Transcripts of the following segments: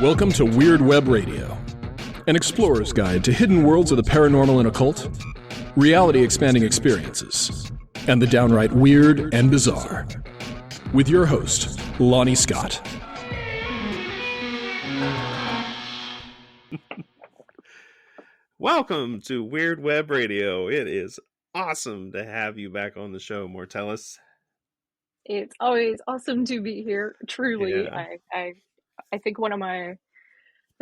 Welcome to Weird Web Radio, an explorer's guide to hidden worlds of the paranormal and occult, reality-expanding experiences, and the downright weird and bizarre. With your host, Lonnie Scott. Welcome to Weird Web Radio. It is awesome to have you back on the show, Mortellus. It's always awesome to be here. Truly, Yeah. I think one of the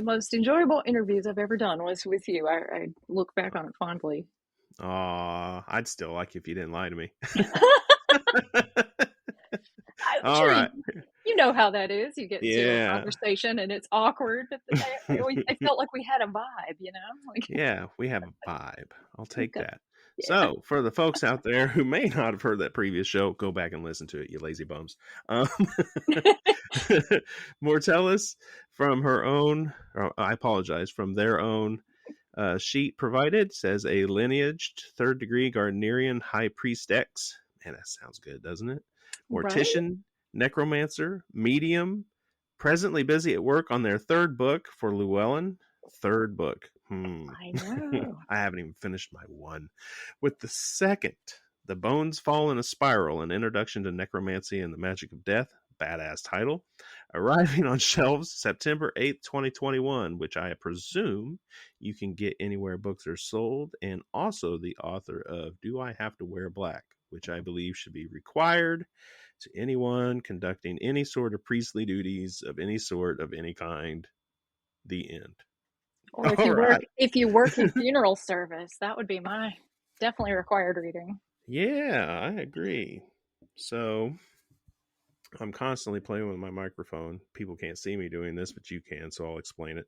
most enjoyable interviews I've ever done was with you. I look back on it fondly. Aw, I'd still like you if you didn't lie to me. All Sure, right. You know how that is. You get into a Yeah. conversation and it's awkward, but I felt like we had a vibe, you know? Like, Yeah, we have a vibe. I'll take Okay. that. Yeah. So, for the folks out there who may not have heard that previous show, go back and listen to it, you lazy bums. Mortellus, from her own, I apologize, from their own sheet provided, says a lineaged third-degree Gardnerian High Priestex. Man, that sounds good, doesn't it? Mortician, Necromancer, Medium, presently busy at work on their third book for Llewellyn. Third book. I know. I haven't even finished my one. With the second, The Bones Fall in a Spiral, an introduction to necromancy and the magic of death. Badass title. Arriving on shelves September 8th, 2021, which I presume you can get anywhere books are sold. And also the author of Do I Have to Wear Black, which I believe should be required to anyone conducting any sort of priestly duties of any sort of any kind. The end. Or if you work in funeral service, that would be my definitely required reading. Yeah, I agree. So I'm constantly playing with my microphone. People can't see me doing this, but you can, so I'll explain it.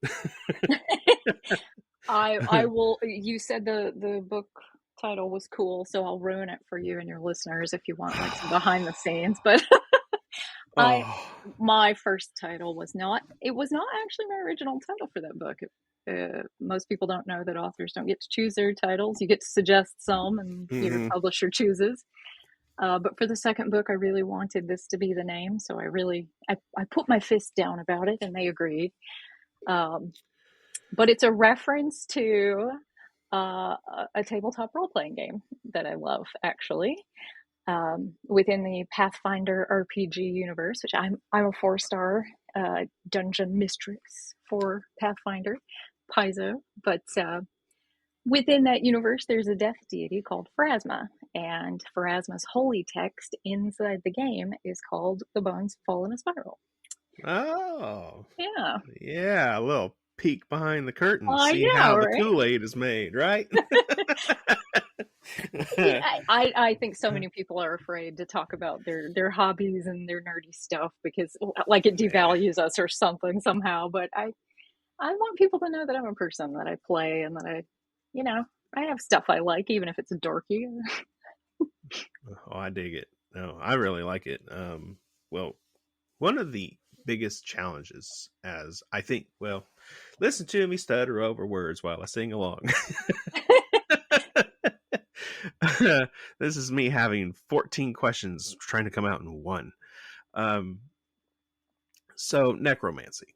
I will. You said the book title was cool, so I'll ruin it for you and your listeners if you want like some behind the scenes. But my first title was not actually my original title for that book. Most people don't know that authors don't get to choose their titles. You get to suggest some, and your publisher chooses. But for the second book, I really wanted this to be the name, so I put my fist down about it, and they agreed. But it's a reference to a tabletop role-playing game that I love, actually, within the Pathfinder RPG universe, which I'm a 4-star dungeon mistress for Pathfinder, Paizo, but within that universe, there's a death deity called Pharasma, and Pharasma's holy text inside the game is called The Bones Fall in a Spiral. Oh. Yeah. Yeah, a little peek behind the curtain. See know, how right? the Kool-Aid is made, right? I think so many people are afraid to talk about their hobbies and their nerdy stuff because like it devalues us or something somehow, but I want people to know that I'm a person, that I play, and that I have stuff I like, even if it's dorky. Oh, I dig it. No, I really like it. Well, one of the biggest challenges, as I think, listen to me stutter over words while I sing along. This is me having 14 questions trying to come out in one. So necromancy.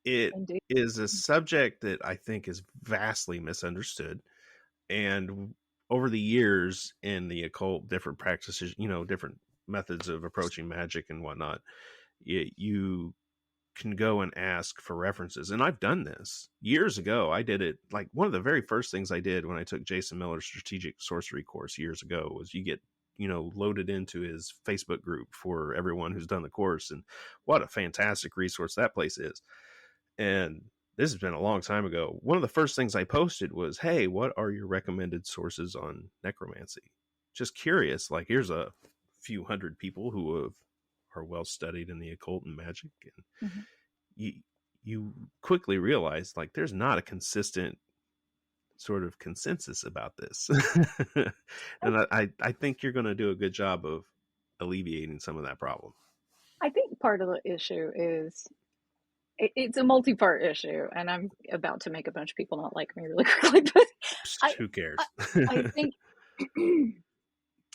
It Indeed. is a subject that I think is vastly misunderstood. And over the years in the occult, different practices, different methods of approaching magic and whatnot, you can go and ask for references. And I've done this years ago. I did it like one of the very first things I did when I took Jason Miller's strategic sorcery course years ago was you get, loaded into his Facebook group for everyone who's done the course. And what a fantastic resource that place is. And this has been a long time ago. One of the first things I posted was, hey, what are your recommended sources on necromancy? Just curious, like here's a few hundred people who are well studied in the occult and magic. And you quickly realize like there's not a consistent sort of consensus about this. And I think you're going to do a good job of alleviating some of that problem. I think part of the issue is it's a multi-part issue, and I'm about to make a bunch of people not like me really quickly, but who cares? I think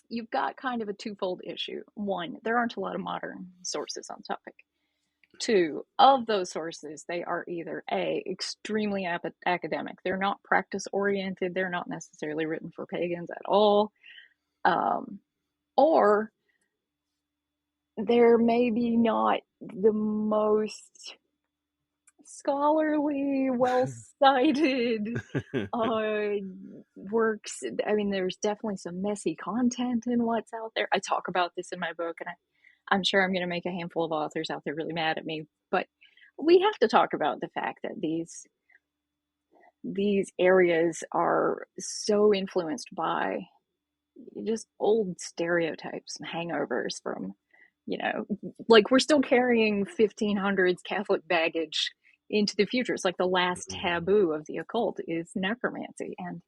you've got kind of a twofold issue. One, there aren't a lot of modern sources on topic. Two, of those sources, they are either A, extremely academic. They're not practice oriented. They're not necessarily written for pagans at all. Or they're maybe not the most scholarly, well-cited works. I mean, there's definitely some messy content in what's out there. I talk about this in my book, and I'm sure I'm going to make a handful of authors out there really mad at me, but we have to talk about the fact that these areas are so influenced by just old stereotypes and hangovers from, like we're still carrying 1500s Catholic baggage into the future. It's like the last taboo of the occult is necromancy, and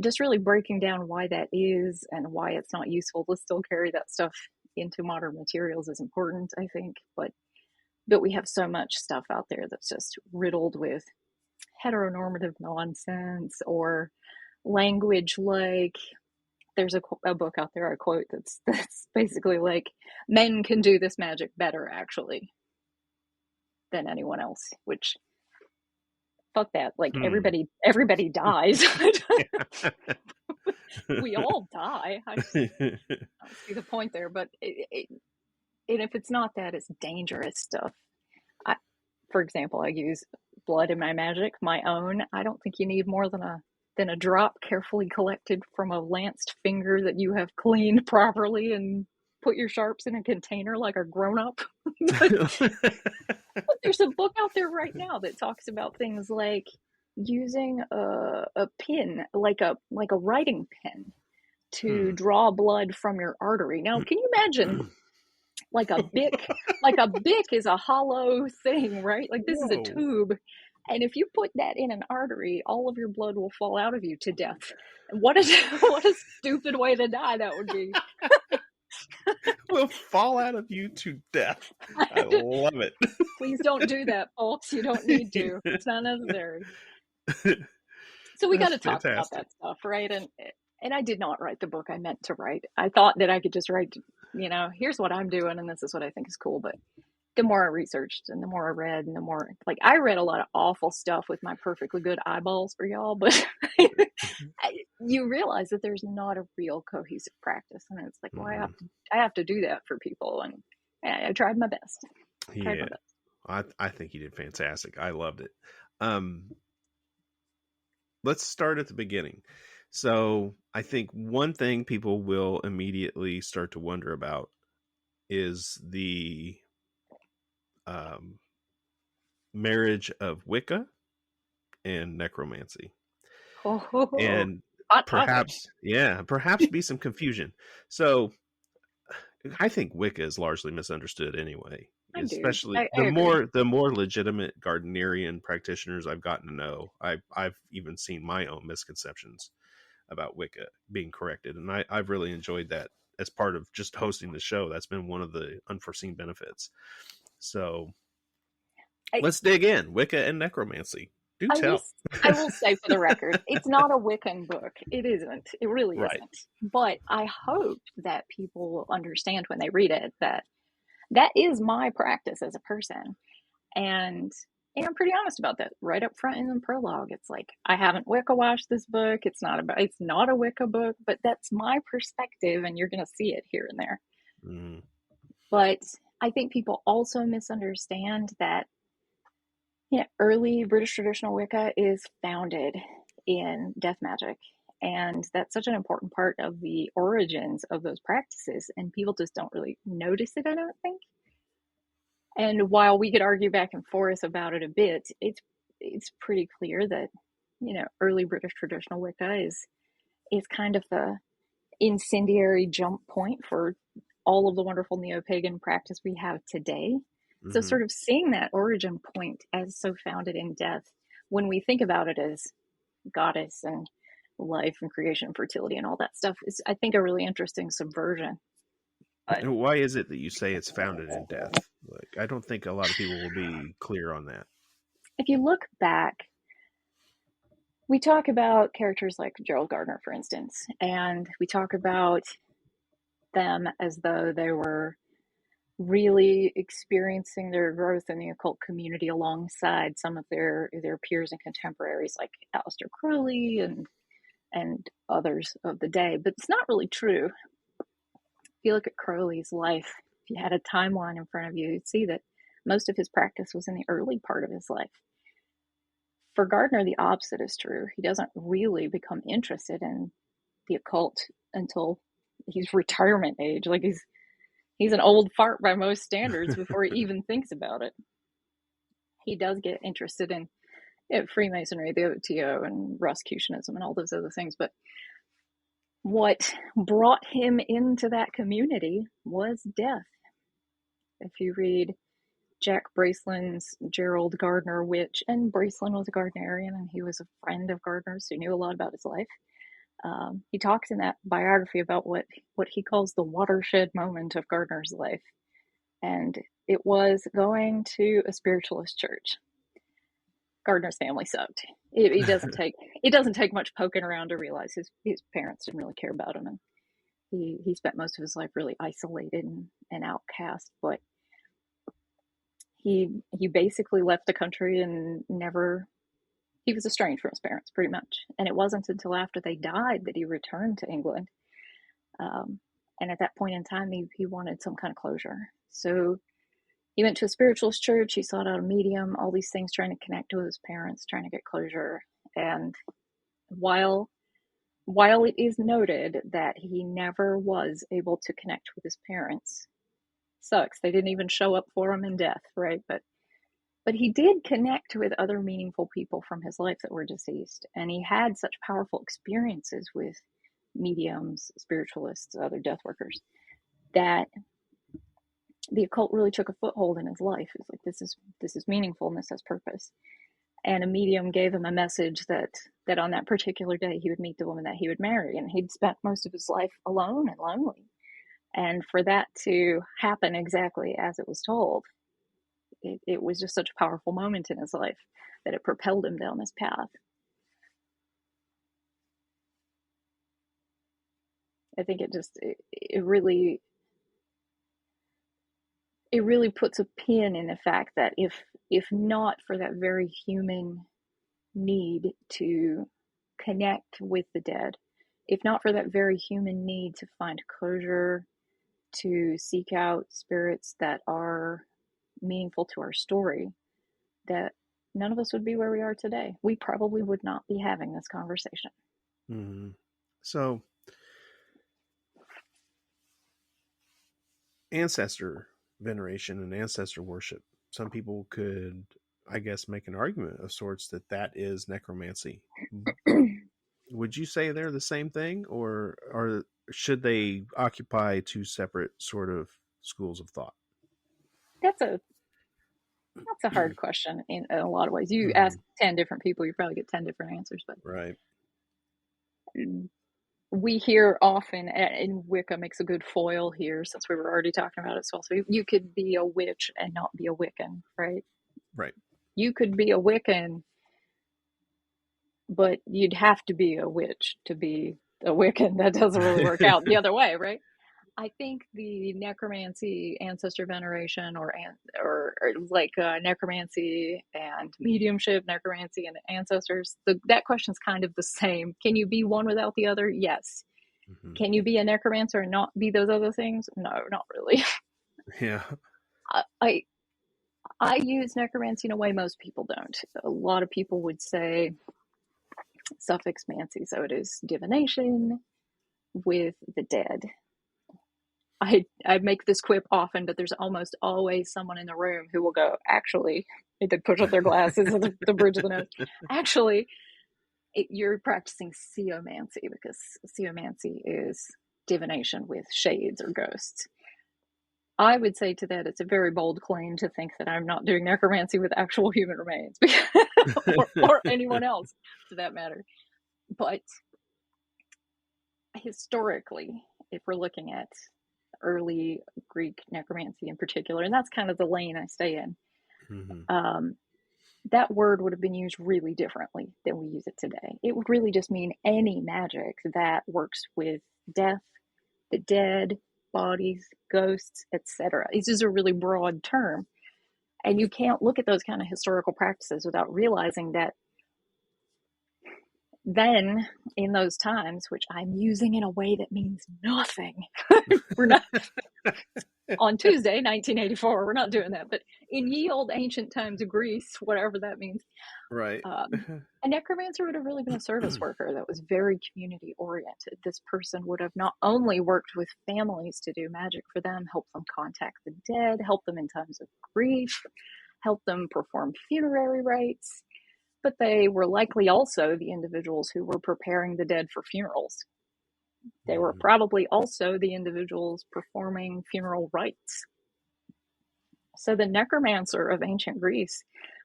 just really breaking down why that is and why it's not useful to still carry that stuff into modern materials is important, I think. But we have so much stuff out there that's just riddled with heteronormative nonsense or language like, there's a book out there I quote that's basically like, men can do this magic better actually than anyone else, which fuck that. Like everybody dies. We all die. I don't see the point there, but and if it's not that, it's dangerous stuff. For example, I use blood in my magic, my own. I don't think you need more than a drop carefully collected from a lanced finger that you have cleaned properly and put your sharps in a container like a grown-up. But there's a book out there right now that talks about things like using a pin, like a writing pen, to draw blood from your artery. Now, can you imagine, like a bic? Like a bic is a hollow thing, right? Like this is a tube. And if you put that in an artery, all of your blood will fall out of you to death. What a stupid way to die that would be. Will fall out of you to death. I love it. Please don't do that, folks. You don't need to. It's not necessary. So we got to talk about that stuff, right? And I did not write the book I meant to write. I thought that I could just write, here's what I'm doing and this is what I think is cool. But the more I researched and the more I read and the more, like, I read a lot of awful stuff with my perfectly good eyeballs for y'all, but you realize that there's not a real cohesive practice. And it's like, well, I have to do that for people. And I tried my best. I think you did fantastic. I loved it. Let's start at the beginning. So I think one thing people will immediately start to wonder about is the marriage of Wicca and necromancy. And perhaps be some confusion. So I think Wicca is largely misunderstood anyway. Especially the more legitimate Gardnerian practitioners I've gotten to know, I've even seen my own misconceptions about Wicca being corrected, and I've really enjoyed that as part of just hosting the show. That's been one of the unforeseen benefits. So let's dig in. Wicca and necromancy. Do tell. I will say for the record, it's not a Wiccan book. It isn't. It really isn't. But I hope that people will understand when they read it that is my practice as a person. And I'm pretty honest about that right up front in the prologue. It's like, I haven't Wicca watched this book. It's not a Wicca book, but that's my perspective, and you're going to see it here and there. But I think people also misunderstand that early British traditional Wicca is founded in death magic. And that's such an important part of the origins of those practices. And people just don't really notice it, I don't think. And while we could argue back and forth about it a bit, it's pretty clear that, early British traditional Wicca is kind of the incendiary jump point for all of the wonderful neo-pagan practice we have today. So sort of seeing that origin point as so founded in death, when we think about it as goddess and life and creation and fertility and all that stuff, is, I think, a really interesting subversion. And why is it that you say it's founded in death? Like, I don't think a lot of people will be clear on that. If you look back, we talk about characters like Gerald Gardner, for instance, and we talk about them as though they were really experiencing their growth in the occult community alongside some of their peers and contemporaries like Aleister Crowley and others of the day. But it's not really true. If you look at Crowley's life, if you had a timeline in front of you, you'd see that most of his practice was in the early part of his life. For Gardner, the opposite is true. He doesn't really become interested in the occult until he's retirement age. Like he's an old fart by most standards before he even thinks about it. He does get interested in Freemasonry, the OTO, and Rosicrucianism, and all those other things. But what brought him into that community was death. If you read Jack Bracelin's Gerald Gardner Witch, and Bracelin was a Gardnerian, and he was a friend of Gardner's who knew a lot about his life. He talks in that biography about what he calls the watershed moment of Gardner's life. And it was going to a spiritualist church. Gardner's family sucked. It doesn't take much poking around to realize his parents didn't really care about him, and he spent most of his life really isolated and outcast. But he basically left the country and he was estranged from his parents pretty much. And it wasn't until after they died that he returned to England. And at that point in time, he wanted some kind of closure. So he went to a spiritualist church. He sought out a medium, all these things, trying to connect with his parents, trying to get closure. And while it is noted that he never was able to connect with his parents, sucks. They didn't even show up for him in death, right? But he did connect with other meaningful people from his life that were deceased. And he had such powerful experiences with mediums, spiritualists, other death workers, that the occult really took a foothold in his life. It's like, this is meaningful and this has purpose. And a medium gave him a message that on that particular day he would meet the woman that he would marry. And he'd spent most of his life alone and lonely. And for that to happen exactly as it was told, it was just such a powerful moment in his life that it propelled him down this path. I think it really puts a pin in the fact that if not for that very human need to connect with the dead, if not for that very human need to find closure, to seek out spirits that are meaningful to our story, that none of us would be where we are today. We probably would not be having this conversation. Mm-hmm. So, ancestor veneration and ancestor worship. Some people could, I guess, make an argument of sorts that is necromancy. Would you say they're the same thing, or should they occupy two separate sort of schools of thought? That's a hard question in a lot of ways. You ask 10 different people, you probably get 10 different answers. But right. We hear often, and Wicca makes a good foil here since we were already talking about it. So you could be a witch and not be a Wiccan, right? Right. You could be a Wiccan, but you'd have to be a witch to be a Wiccan. That doesn't really work out the other way, right? I think the necromancy, ancestor veneration, or like necromancy and mediumship, necromancy and ancestors, that question's kind of the same. Can you be one without the other? Yes. Mm-hmm. Can you be a necromancer and not be those other things? No, not really. Yeah. I use necromancy in a way most people don't. A lot of people would say suffix mancy, so it is divination with the dead. I make this quip often, but there's almost always someone in the room who will go, actually, they push up their glasses at the bridge of the nose. Actually, you're practicing seomancy, because seomancy is divination with shades or ghosts. I would say to that, it's a very bold claim to think that I'm not doing necromancy with actual human remains, or anyone else for that matter. But historically, if we're looking at early Greek necromancy in particular, and that's kind of the lane I stay in, that word would have been used really differently than we use it today. It would really just mean any magic that works with death, the dead, bodies, ghosts, etc. This is a really broad term. And you can't look at those kind of historical practices without realizing that then in those times, which I'm using in a way that means nothing, we're not on Tuesday, 1984, we're not doing that, but in ye old ancient times of Greece, whatever that means, Right. a necromancer would have really been a service worker that was very community oriented. This person would have not only worked with families to do magic for them, help them contact the dead, help them in times of grief, help them perform funerary rites, but they were likely also the individuals who were preparing the dead for funerals. They were probably also the individuals performing funeral rites. So the necromancer of ancient Greece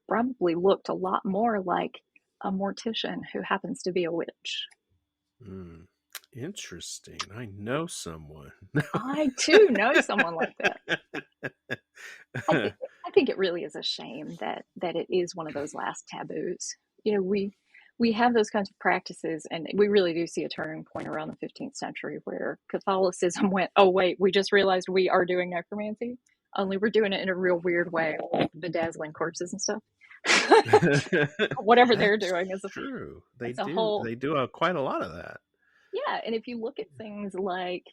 probably looked a lot more like a mortician who happens to be a witch. Interesting. I know someone. I too know someone like that. I think it really is a shame that it is one of those last taboos. You know, we have those kinds of practices, and we really do see a turning point around the 15th century where Catholicism went, oh wait, we just realized we are doing necromancy, only we're doing it in a real weird way, like bedazzling corpses and stuff. Whatever they're doing is true. They do quite a lot of that. Yeah, and if you look at things like,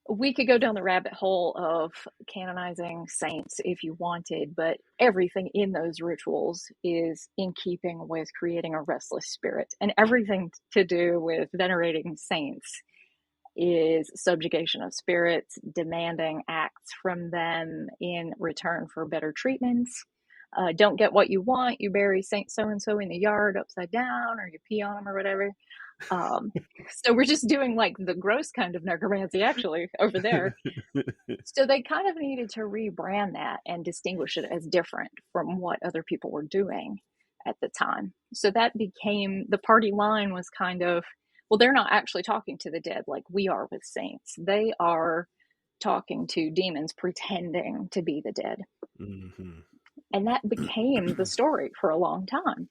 we could go down the rabbit hole of canonizing saints if you wanted, but everything in those rituals is in keeping with creating a restless spirit. And everything to do with venerating saints is subjugation of spirits, demanding acts from them in return for better treatments. Don't get what you want, you bury Saint so-and-so in the yard upside down, or you pee on them or whatever. So we're just doing like the gross kind of necromancy actually over there. So they kind of needed to rebrand that and distinguish it as different from what other people were doing at the time. So that became, the party line was kind of, well, they're not actually talking to the dead like we are with saints. They are talking to demons pretending to be the dead. And that became the story for a long time.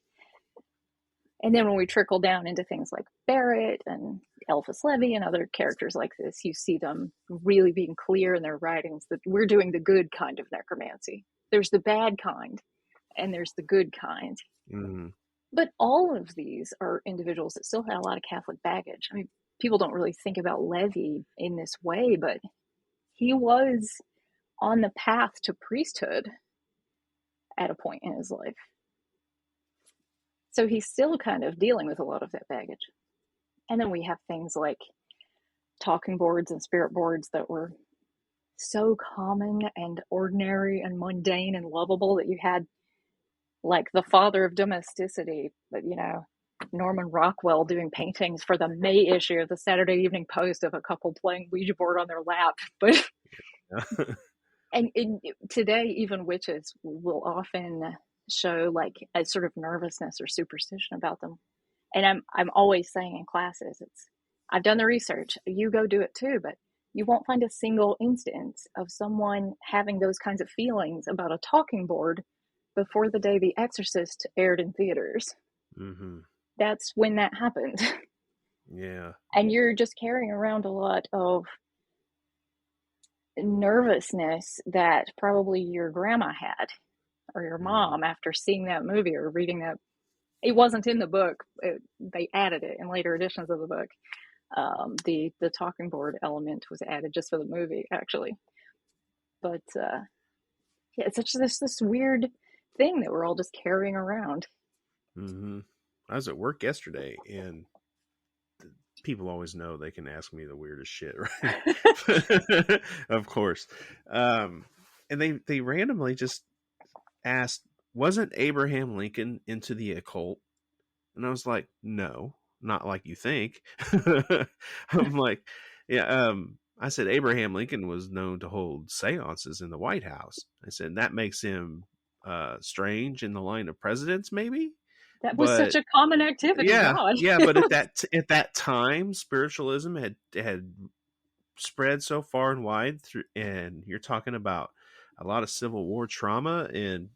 And then when we trickle down into things like Barrett and Eliphas Levi and other characters like this, you see them really being clear in their writings that we're doing the good kind of necromancy. There's the bad kind, and there's the good kind. But all of these are individuals that still had a lot of Catholic baggage. I mean, people don't really think about Levi in this way, but he was on the path to priesthood at a point in his life. So he's still kind of dealing with a lot of that baggage. And then we have things like talking boards and spirit boards that were so common and ordinary and mundane and lovable that you had like the father of domesticity, but you know, Norman Rockwell doing paintings for the May issue of the Saturday Evening Post of a couple playing Ouija board on their lap. But and today, even witches will often show like a sort of nervousness or superstition about them. And I'm always saying in classes, I've done the research, you go do it too, but you won't find a single instance of someone having those kinds of feelings about a talking board before the day The Exorcist aired in theaters. That's when that happened. Yeah. And you're just carrying around a lot of nervousness that probably your grandma had or your mom after seeing that movie or reading that. It wasn't in the book. They added it in later editions of the book. The talking board element was added just for the movie, actually. But yeah, it's such this weird thing that we're all just carrying around. I was at work yesterday, and people always know they can ask me the weirdest shit, right? Of course. And they randomly just asked, wasn't Abraham Lincoln into the occult? And I was like, no, not like you think. I'm like, yeah. I said, Abraham Lincoln was known to hold seances in the White House. I said, that makes him strange in the line of presidents, maybe. That was such a common activity. Yeah, God. yeah. But at that time, spiritualism had spread so far and wide through, and you're talking about a lot of Civil War trauma, and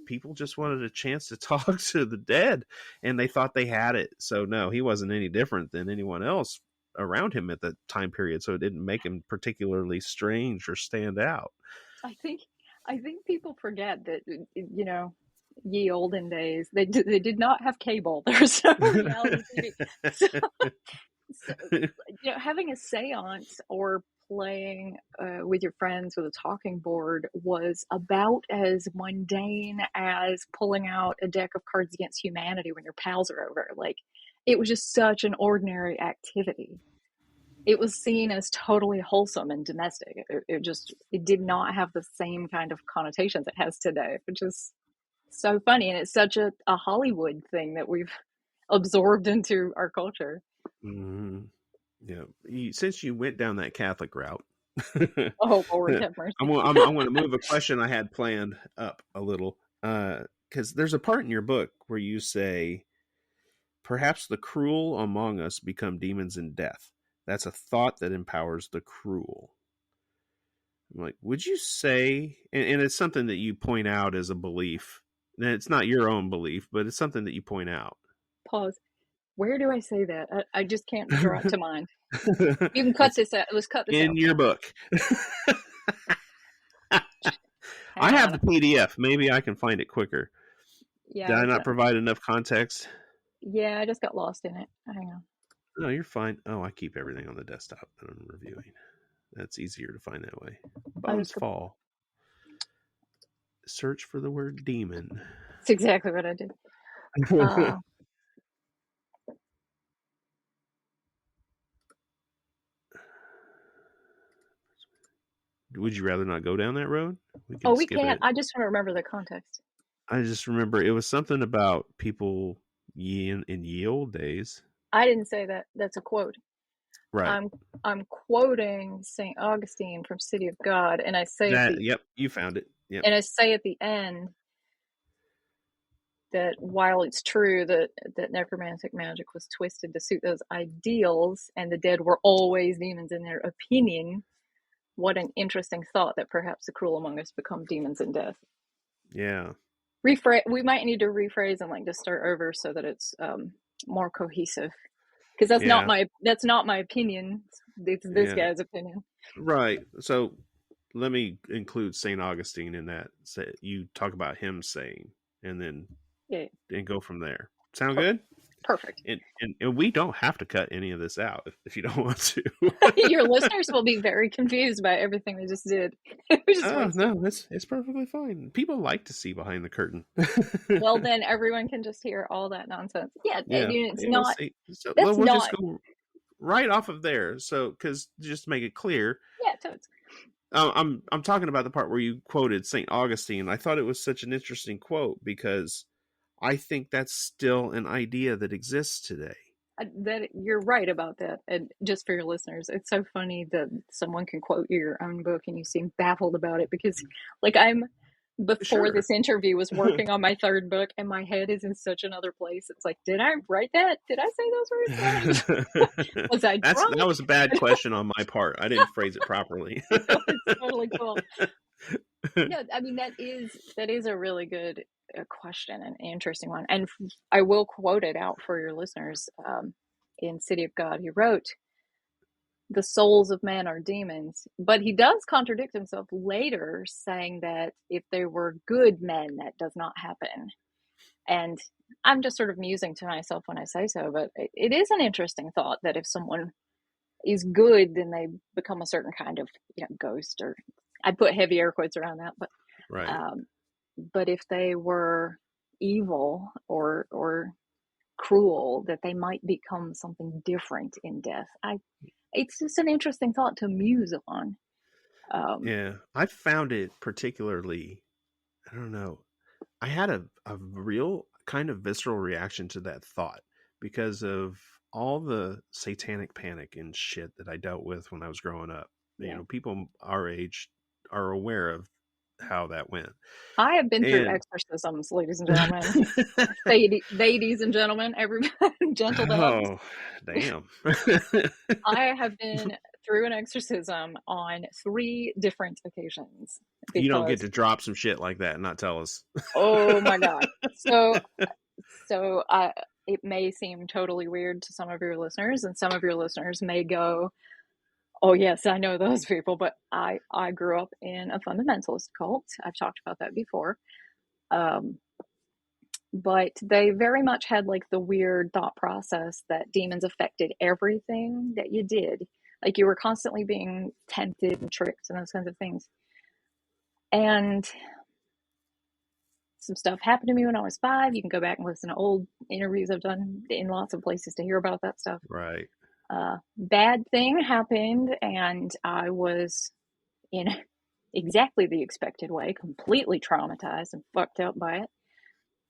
people just wanted a chance to talk to the dead, and they thought they had it. So no, he wasn't any different than anyone else around him at that time period, so it didn't make him particularly strange or stand out. I think people forget that, ye olden days, they did not have cable. There was no reality TV. So, having a seance or playing with your friends with a talking board was about as mundane as pulling out a deck of Cards Against Humanity when your pals are over. Like, it was just such an ordinary activity. It was seen as totally wholesome and domestic. It did not have the same kind of connotations it has today, which is so funny. And it's such a Hollywood thing that we've absorbed into our culture. Mm-hmm. Yeah. Since you went down that Catholic route, oh Lord have mercy. I'm going to move a question I had planned up a little, because there's a part in your book where you say, perhaps the cruel among us become demons in death. That's a thought that empowers the cruel. I'm like, would you say, and it's something that you point out as a belief, and it's not your own belief, but it's something that you point out. Pause. Where do I say that? I just can't draw it to mind. You can cut this out. Let's cut this in out. Your book. I have the PDF. Maybe I can find it quicker. Yeah. Did I not provide enough context? Yeah, I just got lost in it. Hang on. No, you're fine. Oh, I keep everything on the desktop that I'm reviewing. That's easier to find that way. Bones Fall. Search for the word demon. That's exactly what I did. Would you rather not go down that road? We can't. I just want to remember the context. I just remember it was something about people in ye old days. I didn't say that. That's a quote. Right. I'm quoting St. Augustine from City of God, and I say yep, you found it. Yep. And I say at the end that while it's true that necromantic magic was twisted to suit those ideals, and the dead were always demons in their opinion, what an interesting thought that perhaps the cruel among us become demons in death. Yeah. We might need to rephrase and just start over so that it's more cohesive, because that's not my opinion. It's this guy's opinion. Right. So let me include St. Augustine in that. So you talk about him saying, and then and go from there. Sound good? Perfect. And we don't have to cut any of this out if you don't want to. Your listeners will be very confused by everything we just did. No, it's perfectly fine. People like to see behind the curtain. Well, then everyone can just hear all that nonsense. Yeah. It's not. We'll just go right off of there. So, because just to make it clear. Yeah, totes. I'm talking about the part where you quoted St. Augustine. I thought it was such an interesting quote because I think that's still an idea that exists today. That you're right about that. And just for your listeners, it's so funny that someone can quote your own book and you seem baffled about it, because before this interview was working on my third book and my head is in such another place. It's like, did I write that? Did I say those words? Was I drunk? That was a bad question on my part. I didn't phrase it properly. It's totally cool. No, I mean, that is a really good question, an interesting one. And I will quote it out for your listeners. In City of God, he wrote, "The souls of men are demons," but he does contradict himself later, saying that if they were good men, that does not happen. And I'm just sort of musing to myself when I say so, but it is an interesting thought that if someone is good, then they become a certain kind of ghost, or I'd put heavy air quotes around that, but right. But if they were evil or cruel, that they might become something different in death. It's just an interesting thought to muse on. I found it particularly, I don't know, I had a real kind of visceral reaction to that thought because of all the satanic panic and shit that I dealt with when I was growing up. Yeah. People our age are aware of how that went. I have been through exorcisms, ladies and gentlemen. ladies and gentlemen, everybody, gentle dogs. Oh, damn. I have been through an exorcism on 3 different occasions. You don't get to drop some shit like that and not tell us. Oh my God. So it may seem totally weird to some of your listeners, and some of your listeners may go, oh yes, I know those people, but I grew up in a fundamentalist cult. I've talked about that before. But they very much had like the weird thought process that demons affected everything that you did. Like you were constantly being tempted and tricked and those kinds of things. And some stuff happened to me when I was 5. You can go back and listen to old interviews I've done in lots of places to hear about that stuff. Right. Bad thing happened, and I was in exactly the expected way, completely traumatized and fucked up by it.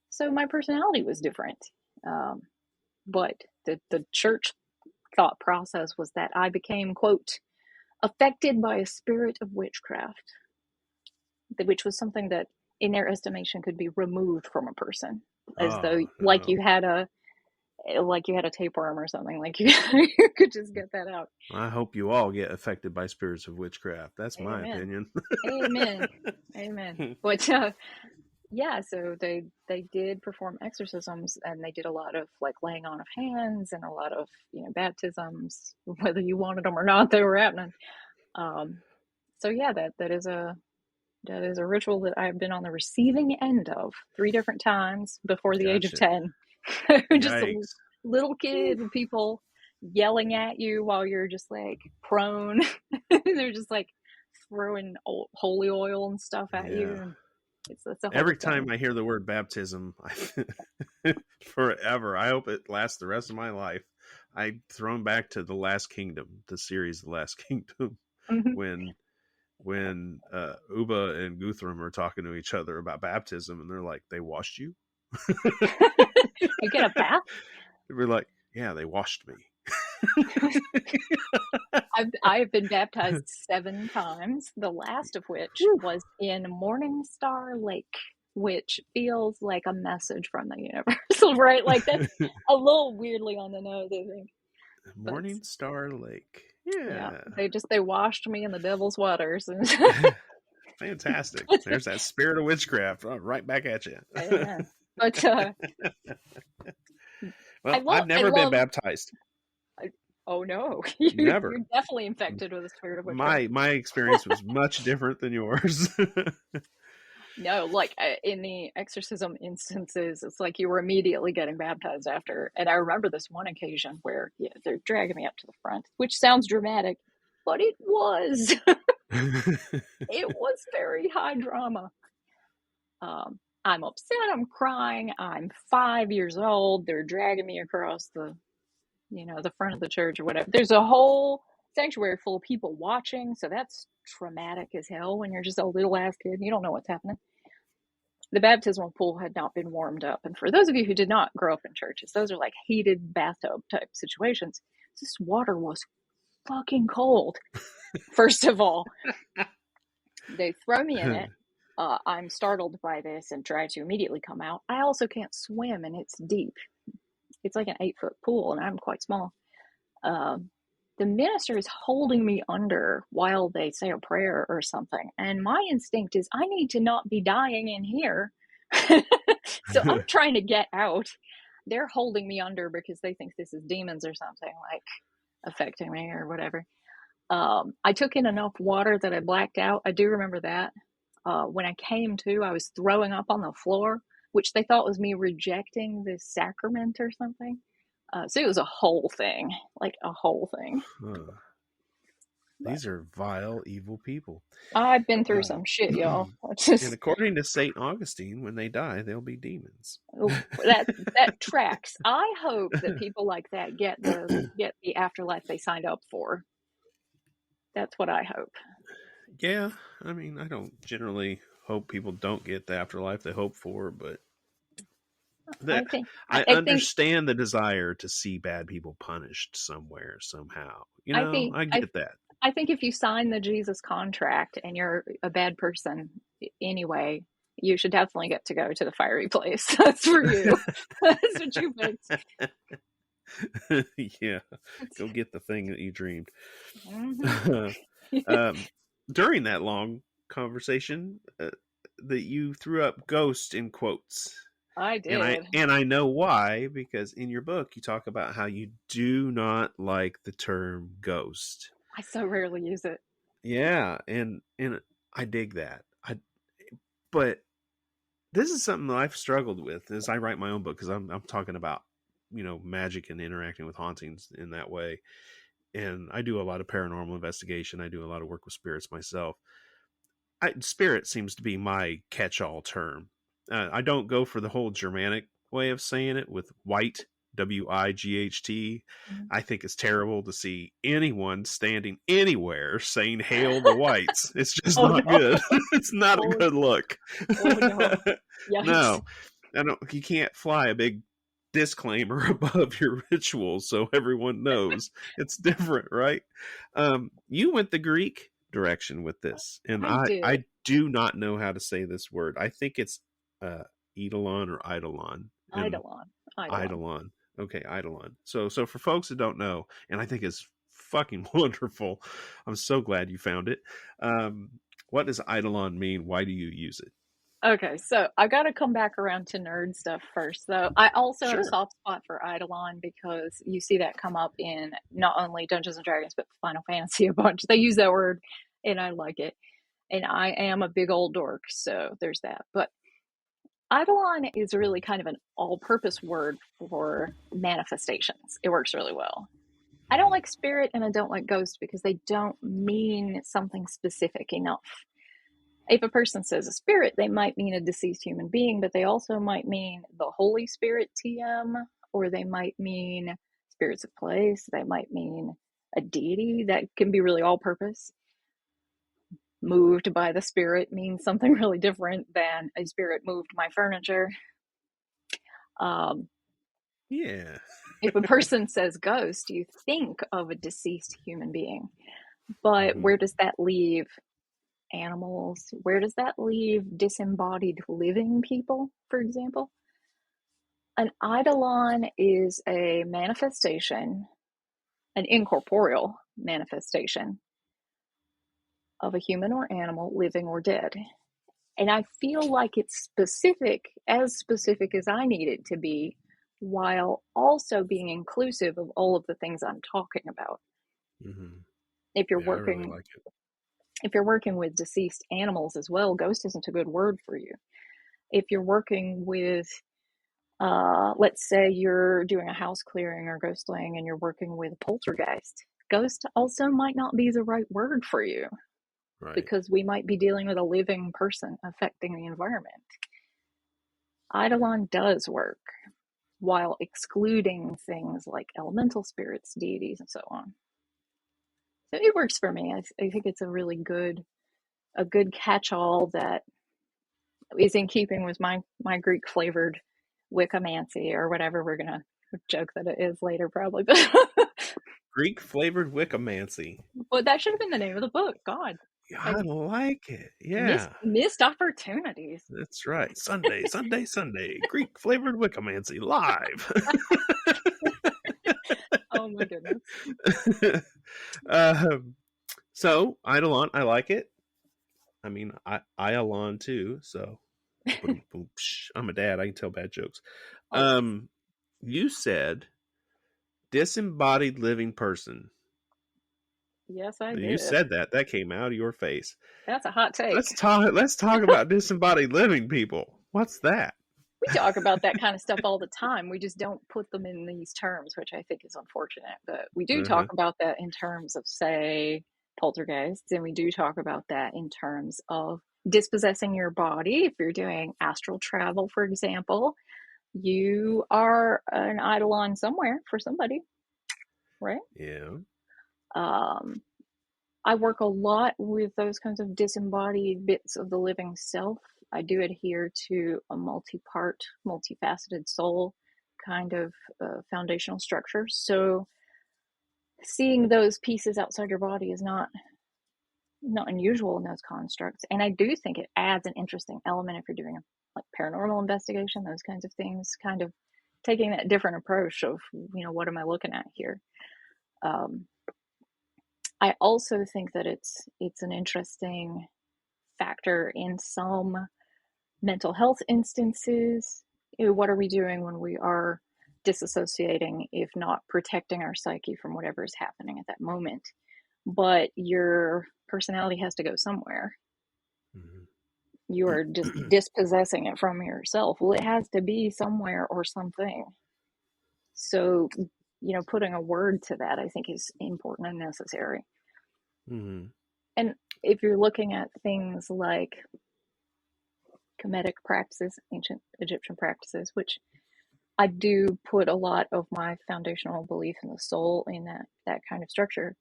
So my personality was different. But the church thought process was that I became, quote, affected by a spirit of witchcraft, which was something that in their estimation could be removed from a person, as though like you had a tapeworm or something, like you could just get that out. I hope you all get affected by spirits of witchcraft. That's my opinion. Amen. But yeah, so they did perform exorcisms, and they did a lot of like laying on of hands and a lot of, you know, baptisms, whether you wanted them or not, they were happening. So yeah, that is a ritual that I've been on the receiving end of 3 different times before the age of 10. Just a little kid and people yelling at you while you're just like prone. They're just like throwing holy oil and stuff at you. And it's a whole every thing. time I hear the word baptism, forever, I hope it lasts the rest of my life, I'm thrown back to The Last Kingdom, the series The Last Kingdom, when Uba and Guthrum are talking to each other about baptism, and they're like, they washed you? You get a bath? We're like, yeah, they washed me. I've been baptized 7 times, the last of which was in Morning Star Lake, which feels like a message from the universe, right? Like that's a little weirdly on the nose, I think. Morning Star Lake. Yeah. They washed me in the devil's waters. Fantastic. There's that spirit of witchcraft right back at you. Yeah. But well, I've never been baptized. Oh no, never. You're definitely infected with a spirit of witchcraft. My experience was much different than yours. No, like in the exorcism instances, it's like you were immediately getting baptized after. And I remember this one occasion where they're dragging me up to the front, which sounds dramatic, but it was. It was very high drama. I'm upset, I'm crying, I'm 5 years old, they're dragging me across the front of the church or whatever. There's a whole sanctuary full of people watching, so that's traumatic as hell when you're just a little ass kid and you don't know what's happening. The baptismal pool had not been warmed up, and for those of you who did not grow up in churches, those are like heated bathtub type situations. This water was fucking cold. First of all, they throw me in it. I'm startled by this and try to immediately come out. I also can't swim, and it's deep. It's like an 8-foot pool, and I'm quite small. The minister is holding me under while they say a prayer or something. And my instinct is, I need to not be dying in here. So I'm trying to get out. They're holding me under because they think this is demons or something, like affecting me or whatever. I took in enough water that I blacked out. I do remember that. When I came to, I was throwing up on the floor, which they thought was me rejecting this sacrament or something. So it was a whole thing, like a whole thing. These are vile, evil people. I've been through some shit, y'all. And according to St. Augustine, when they die, they'll be demons. That tracks. I hope that people like that get the afterlife they signed up for. That's what I hope. Yeah, I mean, I don't generally hope people don't get the afterlife they hope for, but I understand the desire to see bad people punished somewhere, somehow. I get that. I think if you sign the Jesus contract and you're a bad person anyway, you should definitely get to go to the fiery place. That's for you. That's what you picked. Yeah, go get the thing that you dreamed. Mm-hmm. During that long conversation, that you threw up ghost in quotes. I did. And I know why, because in your book you talk about how you do not like the term ghost. I so rarely use it. Yeah, and I dig that. But this is something that I've struggled with as I write my own book, because I'm talking about, magic and interacting with hauntings in that way. And I do a lot of paranormal investigation. I do a lot of work with spirits myself. Spirit seems to be my catch-all term. I don't go for the whole Germanic way of saying it with white, Wight. I think it's terrible to see anyone standing anywhere saying "Hail the Whites." It's just Oh, not no. good. It's not a good look. Oh, no. Yikes. No, you can't fly a big disclaimer above your rituals so everyone knows it's different, right? You went the Greek direction with this, and I did. I do not know how to say this word. I think it's Eidolon or Eidolon. Eidolon. Okay, Eidolon. So for folks that don't know, and I think it's fucking wonderful, I'm so glad you found it. What does Eidolon mean? Why do you use it? Okay, so I've got to come back around to nerd stuff first, though. I also have a Sure. soft spot for Eidolon because you see that come up in not only Dungeons and Dragons, but Final Fantasy a bunch. They use that word, and I like it. And I am a big old dork, so there's that. But Eidolon is really kind of an all-purpose word for manifestations. It works really well. I don't like spirit and I don't like ghost because they don't mean something specific enough. If a person says a spirit, they might mean a deceased human being, but they also might mean the Holy Spirit TM, or they might mean spirits of place. They might mean a deity. That can be really all-purpose. Moved by the spirit means something really different than a spirit moved my furniture. Yeah. If a person says ghost, you think of a deceased human being. But where does that leave animals? Where does that leave disembodied living people, for example? An eidolon is a manifestation, an incorporeal manifestation of a human or animal, living or dead. And I feel like it's specific as I need it to be, while also being inclusive of all of the things I'm talking about. Mm-hmm. If you're I really like it. If you're working with deceased animals as well, ghost isn't a good word for you. If you're working with, let's say you're doing a house clearing or ghost laying and you're working with a poltergeist, ghost also might not be the right word for you. Right. Because we might be dealing with a living person affecting the environment. Eidolon does work while excluding things like elemental spirits, deities, and so on. So it works for me. I think it's a really good catch-all that is in keeping with my Greek flavored Wiccamancy, or whatever we're gonna joke that it is later, probably. Greek flavored Wiccamancy. Well, that should have been the name of the book. God. I like it. Yeah. Missed opportunities. That's right. Sunday. Greek flavored Wiccamancy live. Oh my goodness. So Eidolon, I like it. I mean, Eidolon too. So I'm a dad. I can tell bad jokes. You said disembodied living person. Yes, I did. You said that. That came out of your face. That's a hot take. Let's talk about disembodied living people. What's that? We talk about that kind of stuff all the time. We just don't put them in these terms, which I think is unfortunate. But we do talk about that in terms of, say, poltergeists, and we do talk about that in terms of dispossessing your body. If you're doing astral travel, for example, you are an eidolon somewhere for somebody, right? Yeah. I work a lot with those kinds of disembodied bits of the living self. I do adhere to a multi-part, multifaceted soul kind of foundational structure. So seeing those pieces outside your body is not unusual in those constructs. And I do think it adds an interesting element if you're doing like paranormal investigation, those kinds of things, kind of taking that different approach of, what am I looking at here? I also think that it's an interesting factor in some mental health instances, what are we doing when we are disassociating, if not protecting our psyche from whatever is happening at that moment? But your personality has to go somewhere. You are just dispossessing it from yourself. Well, it has to be somewhere or something. So, putting a word to that, I think, is important and necessary. Mm-hmm. And if you're looking at things like Kemetic practices, ancient Egyptian practices, which I do put a lot of my foundational belief in the soul in that kind of structure.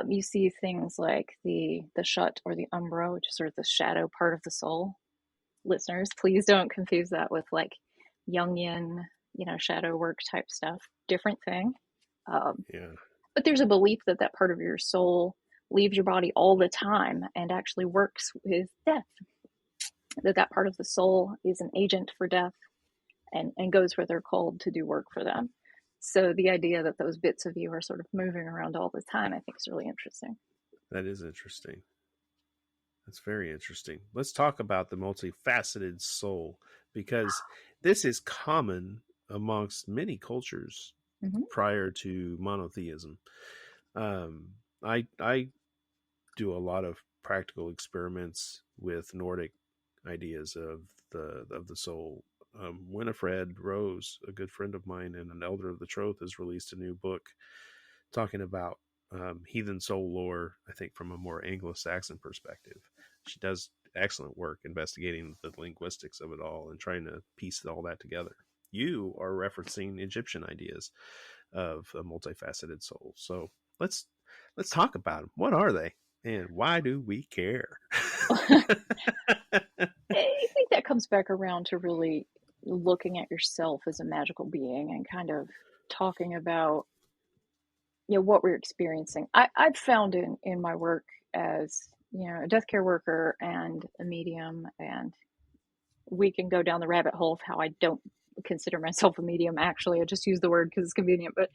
You see things like the shut or the umbra, which is sort of the shadow part of the soul. Listeners, please don't confuse that with like Jungian, shadow work type stuff. Different thing. Yeah. But there's a belief that that part of your soul leaves your body all the time and actually works with death. That part of the soul is an agent for death and goes where they're called to do work for them. So the idea that those bits of you are sort of moving around all the time, I think, is really interesting. That is interesting. That's very interesting. Let's talk about the multifaceted soul, because this is common amongst many cultures prior to monotheism. I do a lot of practical experiments with Nordic ideas of the soul. Winifred Rose, a good friend of mine and an elder of the Troth, has released a new book talking about heathen soul lore, I think from a more Anglo-Saxon perspective. She does excellent work investigating the linguistics of it all and trying to piece all that together. You are referencing Egyptian ideas of a multifaceted soul. So let's talk about them. What are they? And why do we care? I think that comes back around to really looking at yourself as a magical being and kind of talking about what we're experiencing. I've found in my work as a death care worker and a medium, and we can go down the rabbit hole of how I don't consider myself a medium. Actually, I just use the word because it's convenient. But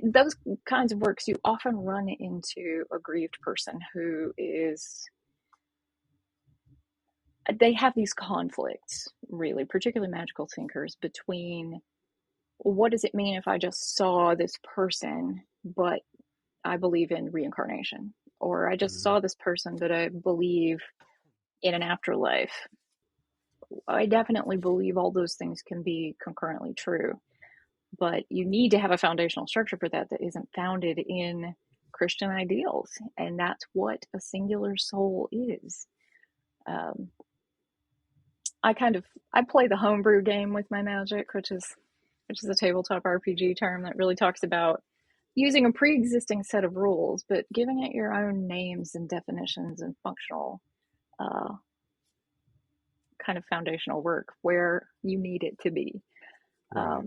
those kinds of works, you often run into a grieved person who is, they have these conflicts, really, particularly magical thinkers, between what does it mean if I just saw this person, but I believe in reincarnation, or I just saw this person, but I believe in an afterlife. I definitely believe all those things can be concurrently true, but you need to have a foundational structure for that isn't founded in Christian ideals, and that's what a singular soul is. I play the homebrew game with my magic, which is a tabletop RPG term that really talks about using a pre-existing set of rules, but giving it your own names and definitions and functional kind of foundational work where you need it to be. Right.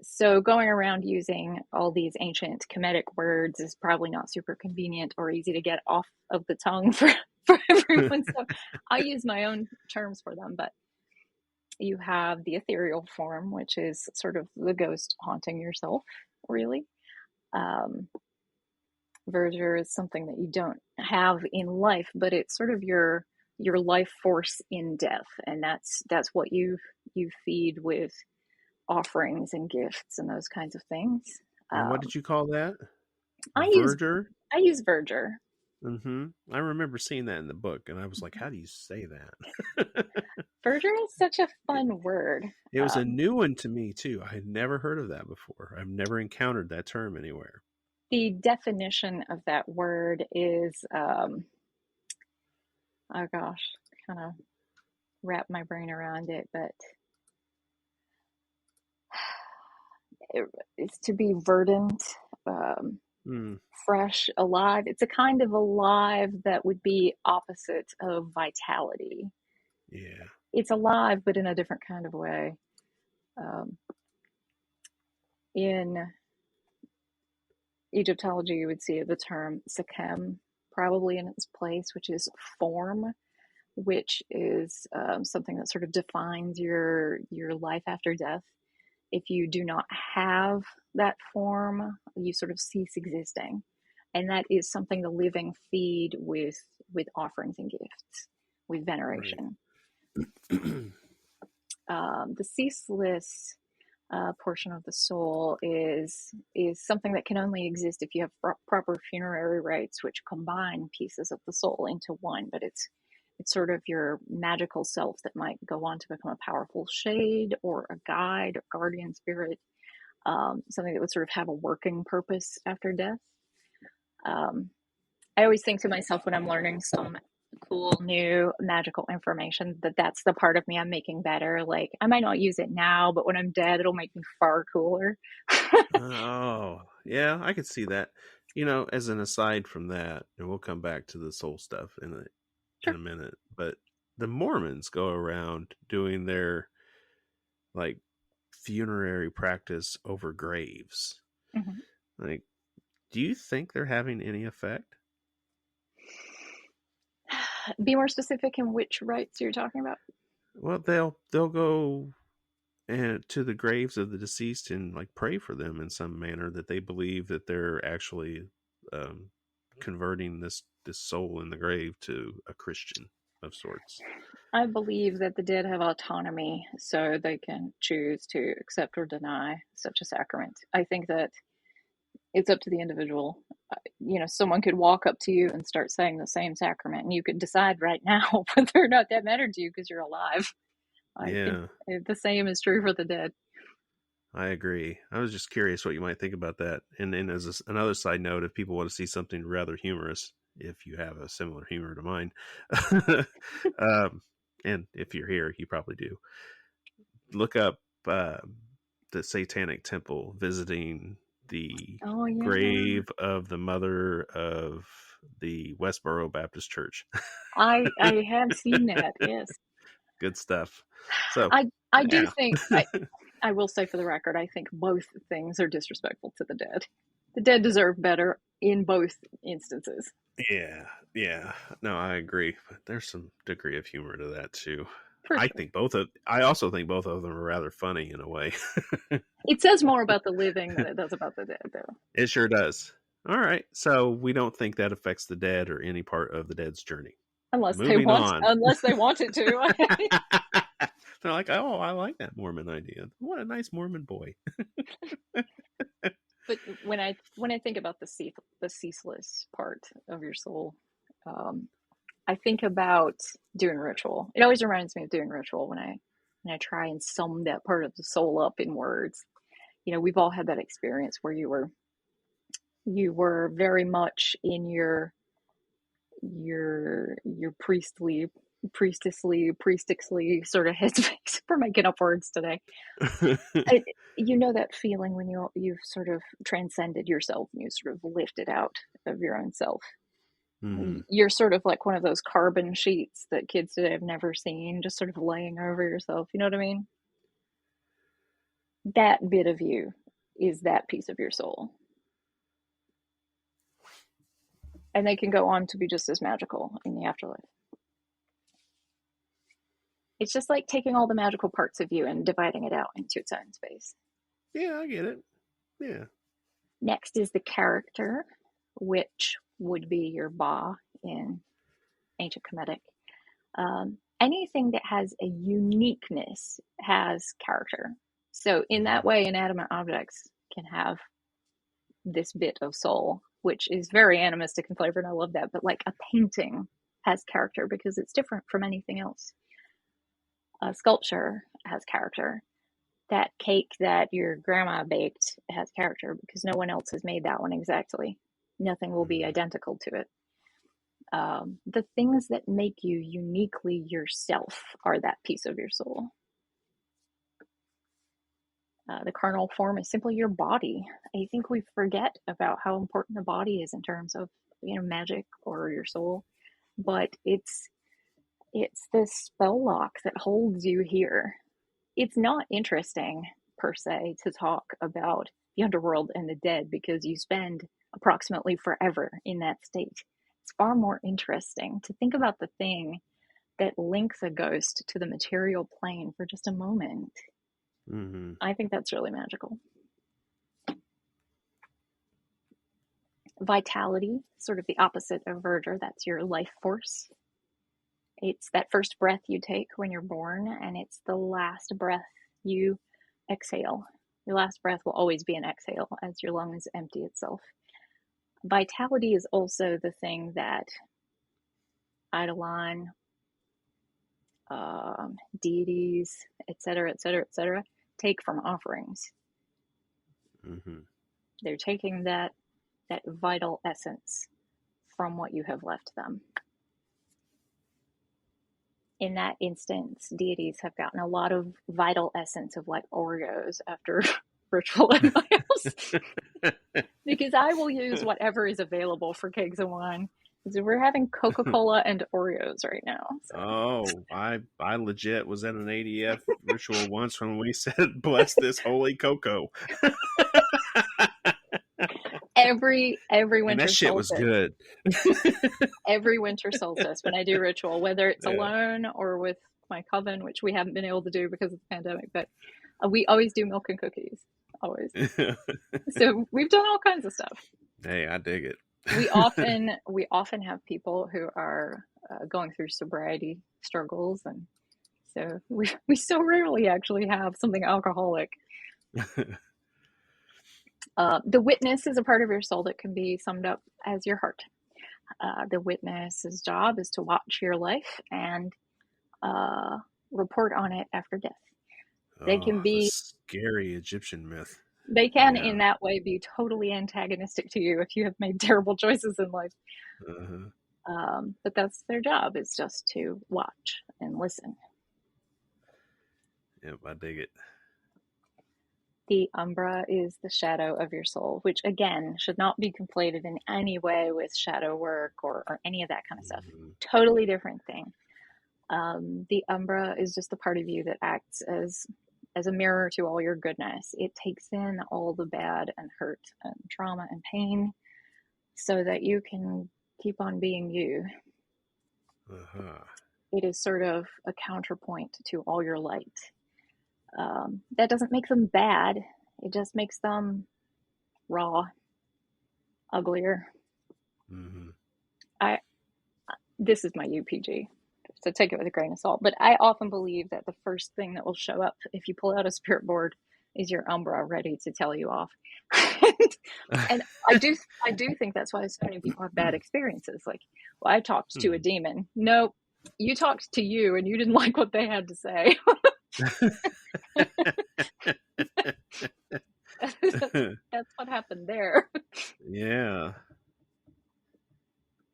So going around using all these ancient Kemetic words is probably not super convenient or easy to get off of the tongue for everyone. So I use my own terms for them, but you have the ethereal form, which is sort of the ghost haunting yourself, really. Verger is something that you don't have in life, but it's sort of your life force in death, and that's what you feed with offerings and gifts and those kinds of things. And what did you call that? Verger? I use verger. I remember seeing that in the book, and I was like, how do you say that? Verger is such a fun word. It was a new one to me, too. I had never heard of that before. I've never encountered that term anywhere. The definition of that word is, oh gosh, kind of wrap my brain around it, but it's to be verdant, fresh, alive. It's a kind of alive that would be opposite of vitality. Yeah. It's alive, but in a different kind of way. In Egyptology, you would see the term Sekhem probably in its place, which is form, which is something that sort of defines your life after death. If you do not have that form, you sort of cease existing. And that is something the living feed with offerings and gifts, with veneration. Right. The ceaseless portion of the soul is something that can only exist if you have proper funerary rites, which combine pieces of the soul into one. But it's sort of your magical self that might go on to become a powerful shade or a guide or guardian spirit, something that would sort of have a working purpose after death. I always think to myself when I'm learning some cool new magical information that that's the part of me I'm making better. Like, I might not use it now, but when I'm dead, it'll make me far cooler. Oh, yeah, I could see that. You know, as an aside from that, and we'll come back to the soul stuff in Sure. a minute, but the Mormons go around doing their like funerary practice over graves. Mm-hmm. Like, do you think they're having any effect? Be more specific in which rites you're talking about. Well, they'll go and to the graves of the deceased and like pray for them in some manner that they believe that they're actually um, converting this soul in the grave to a Christian of sorts. I believe that the dead have autonomy, so they can choose to accept or deny such a sacrament. I think that it's up to the individual. Someone could walk up to you and start saying the same sacrament, and you could decide right now whether or not that mattered to you because you're alive. I think Yeah, the same is true for the dead. I agree. I was just curious what you might think about that. And as another side note, if people want to see something rather humorous, if you have a similar humor to mine, and if you're here, you probably do, look up the Satanic Temple visiting the Oh yeah, grave of the mother of the Westboro Baptist Church. I have seen that. Yes, Good stuff. So, I do yeah. think I will say for the record, I think both things are disrespectful to the dead. The dead deserve better in both instances. Yeah. No, I agree. But there's some degree of humor to that too. For sure. I also think both of them are rather funny in a way. It says more about the living than it does about the dead, though. It sure does. All right. So we don't think that affects the dead or any part of the dead's journey. Unless they Moving want, on. unless they want it to. They're like, oh, I like that Mormon idea. What a nice Mormon boy. But when I think about the ceaseless part of your soul, I think about doing ritual. It always reminds me of doing ritual when I try and sum that part of the soul up in words. We've all had that experience where you were very much in your priestessly sort of headspace. For making up words today. That feeling when you've sort of transcended yourself and you sort of lifted out of your own self. Hmm. You're sort of like one of those carbon sheets that kids today have never seen, just sort of laying over yourself. You know what I mean? That bit of you is that piece of your soul. And they can go on to be just as magical in the afterlife. It's just like taking all the magical parts of you and dividing it out into its own space. Yeah, I get it. Yeah. Next is the character, which would be your Ba in ancient Kemetic. Anything that has a uniqueness has character. So in that way, inanimate objects can have this bit of soul, which is very animistic in flavor, and I love that. But like a painting has character because it's different from anything else. A sculpture has character. That cake that your grandma baked has character because no one else has made that one exactly. Nothing will be identical to it. The things that make you uniquely yourself are that piece of your soul. The carnal form is simply your body. I think we forget about how important the body is in terms of magic or your soul, but it's this spell lock that holds you here. It's not interesting per se to talk about the underworld and the dead because you spend approximately forever in that state. It's far more interesting to think about the thing that links a ghost to the material plane for just a moment. Mm-hmm. I think that's really magical. Vitality, sort of the opposite of verger, that's your life force. It's that first breath you take when you're born, and it's the last breath you exhale. Your last breath will always be an exhale as your lungs empty itself. Vitality is also the thing that Eidolon, deities, etc., etc., etc., take from offerings. Mm-hmm. They're taking that vital essence from what you have left them. In that instance, deities have gotten a lot of vital essence of like Oreos after ritual in my house. Because I will use whatever is available for cakes and wine. So we're having Coca-Cola and Oreos right now. So. Oh, I legit was at an ADF ritual once when we said, "Bless this holy cocoa." Every winter and that shit solstice, was good. every winter solstice when I do ritual, whether it's Yeah. alone or with my coven, which we haven't been able to do because of the pandemic, but we always do milk and cookies. Always. So we've done all kinds of stuff. Hey, I dig it. we often have people who are going through sobriety struggles, and so we so rarely actually have something alcoholic. The witness is a part of your soul that can be summed up as your heart. The witness's job is to watch your life and report on it after death. They can be the scary Egyptian myth. They can, in that way, be totally antagonistic to you if you have made terrible choices in life. But that's their job, is just to watch and listen. Yep, I dig it. The umbra is the shadow of your soul, which, again, should not be conflated in any way with shadow work or any of that kind of stuff. Totally different thing. The umbra is just the part of you that acts as a mirror to all your goodness. It takes in all the bad and hurt and trauma and pain so that you can keep on being you. It is sort of a counterpoint to all your light. That doesn't make them bad. It just makes them raw, uglier. This is my UPG, so take it with a grain of salt. But I often believe that the first thing that will show up if you pull out a spirit board is your umbra ready to tell you off. And I do think that's why so many people have bad experiences. Like, well, I talked to a demon. No, you talked to you, and you didn't like what they had to say. That's what happened there. Yeah.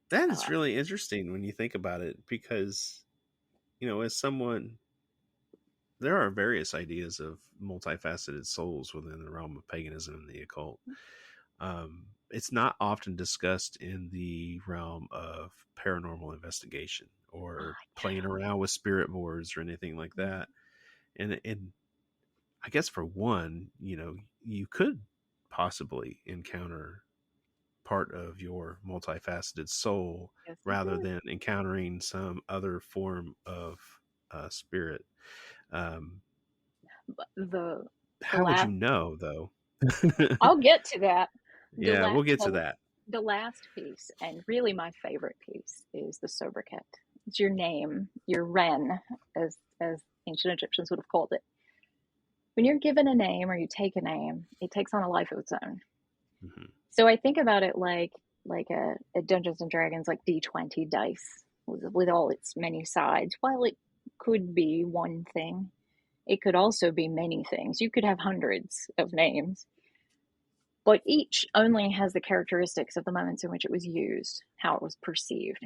That is really interesting when you think about it, because, as someone, there are various ideas of multifaceted souls within the realm of paganism and the occult. It's not often discussed in the realm of paranormal investigation or playing around with spirit boards or anything like that. And I guess for one, you could possibly encounter part of your multifaceted soul rather than encountering some other form of spirit. How would you know, though? I'll get to that. We'll get to that. The last piece, and really my favorite piece, is the sobriquet. It's your name, your Ren, as ancient Egyptians would have called it. When you're given a name or you take a name, it takes on a life of its own. So I think about it like a Dungeons and Dragons, like D20 dice with all its many sides. While it could be one thing, it could also be many things. You could have hundreds of names, but each only has the characteristics of the moments in which it was used, how it was perceived.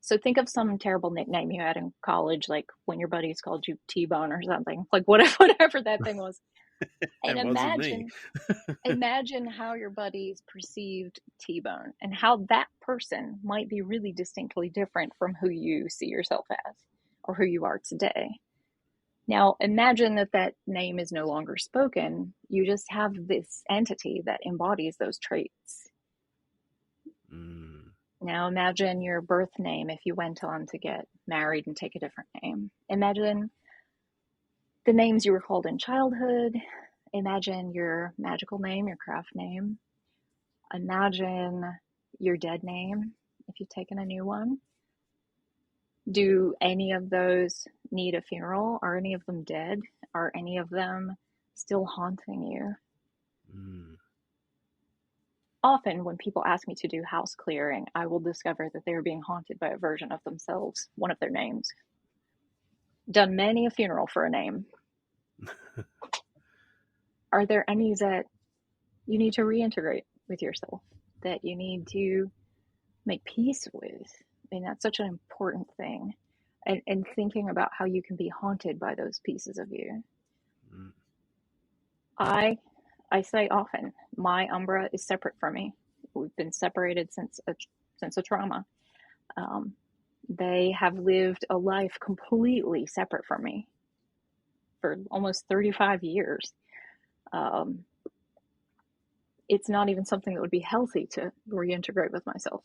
So think of some terrible nickname you had in college, like when your buddies called you T-Bone or something, like whatever that thing was. And imagine how your buddies perceived T-Bone and how that person might be really distinctly different from who you see yourself as or who you are today. Now, imagine that name is no longer spoken. You just have this entity that embodies those traits. Now, imagine your birth name if you went on to get married and take a different name. Imagine the names you were called in childhood. Imagine your magical name, your craft name. Imagine your dead name if you've taken a new one. Do any of those need a funeral? Are any of them dead? Are any of them still haunting you? Often when people ask me to do house clearing, I will discover that they're being haunted by a version of themselves, one of their names. Done many a funeral for a name. Are there any that you need to reintegrate with yourself, that you need to make peace with? I mean, that's such an important thing. And thinking about how you can be haunted by those pieces of you. I say often, my Umbra is separate from me. We've been separated since a trauma. They have lived a life completely separate from me for almost 35 years. It's not even something that would be healthy to reintegrate with myself.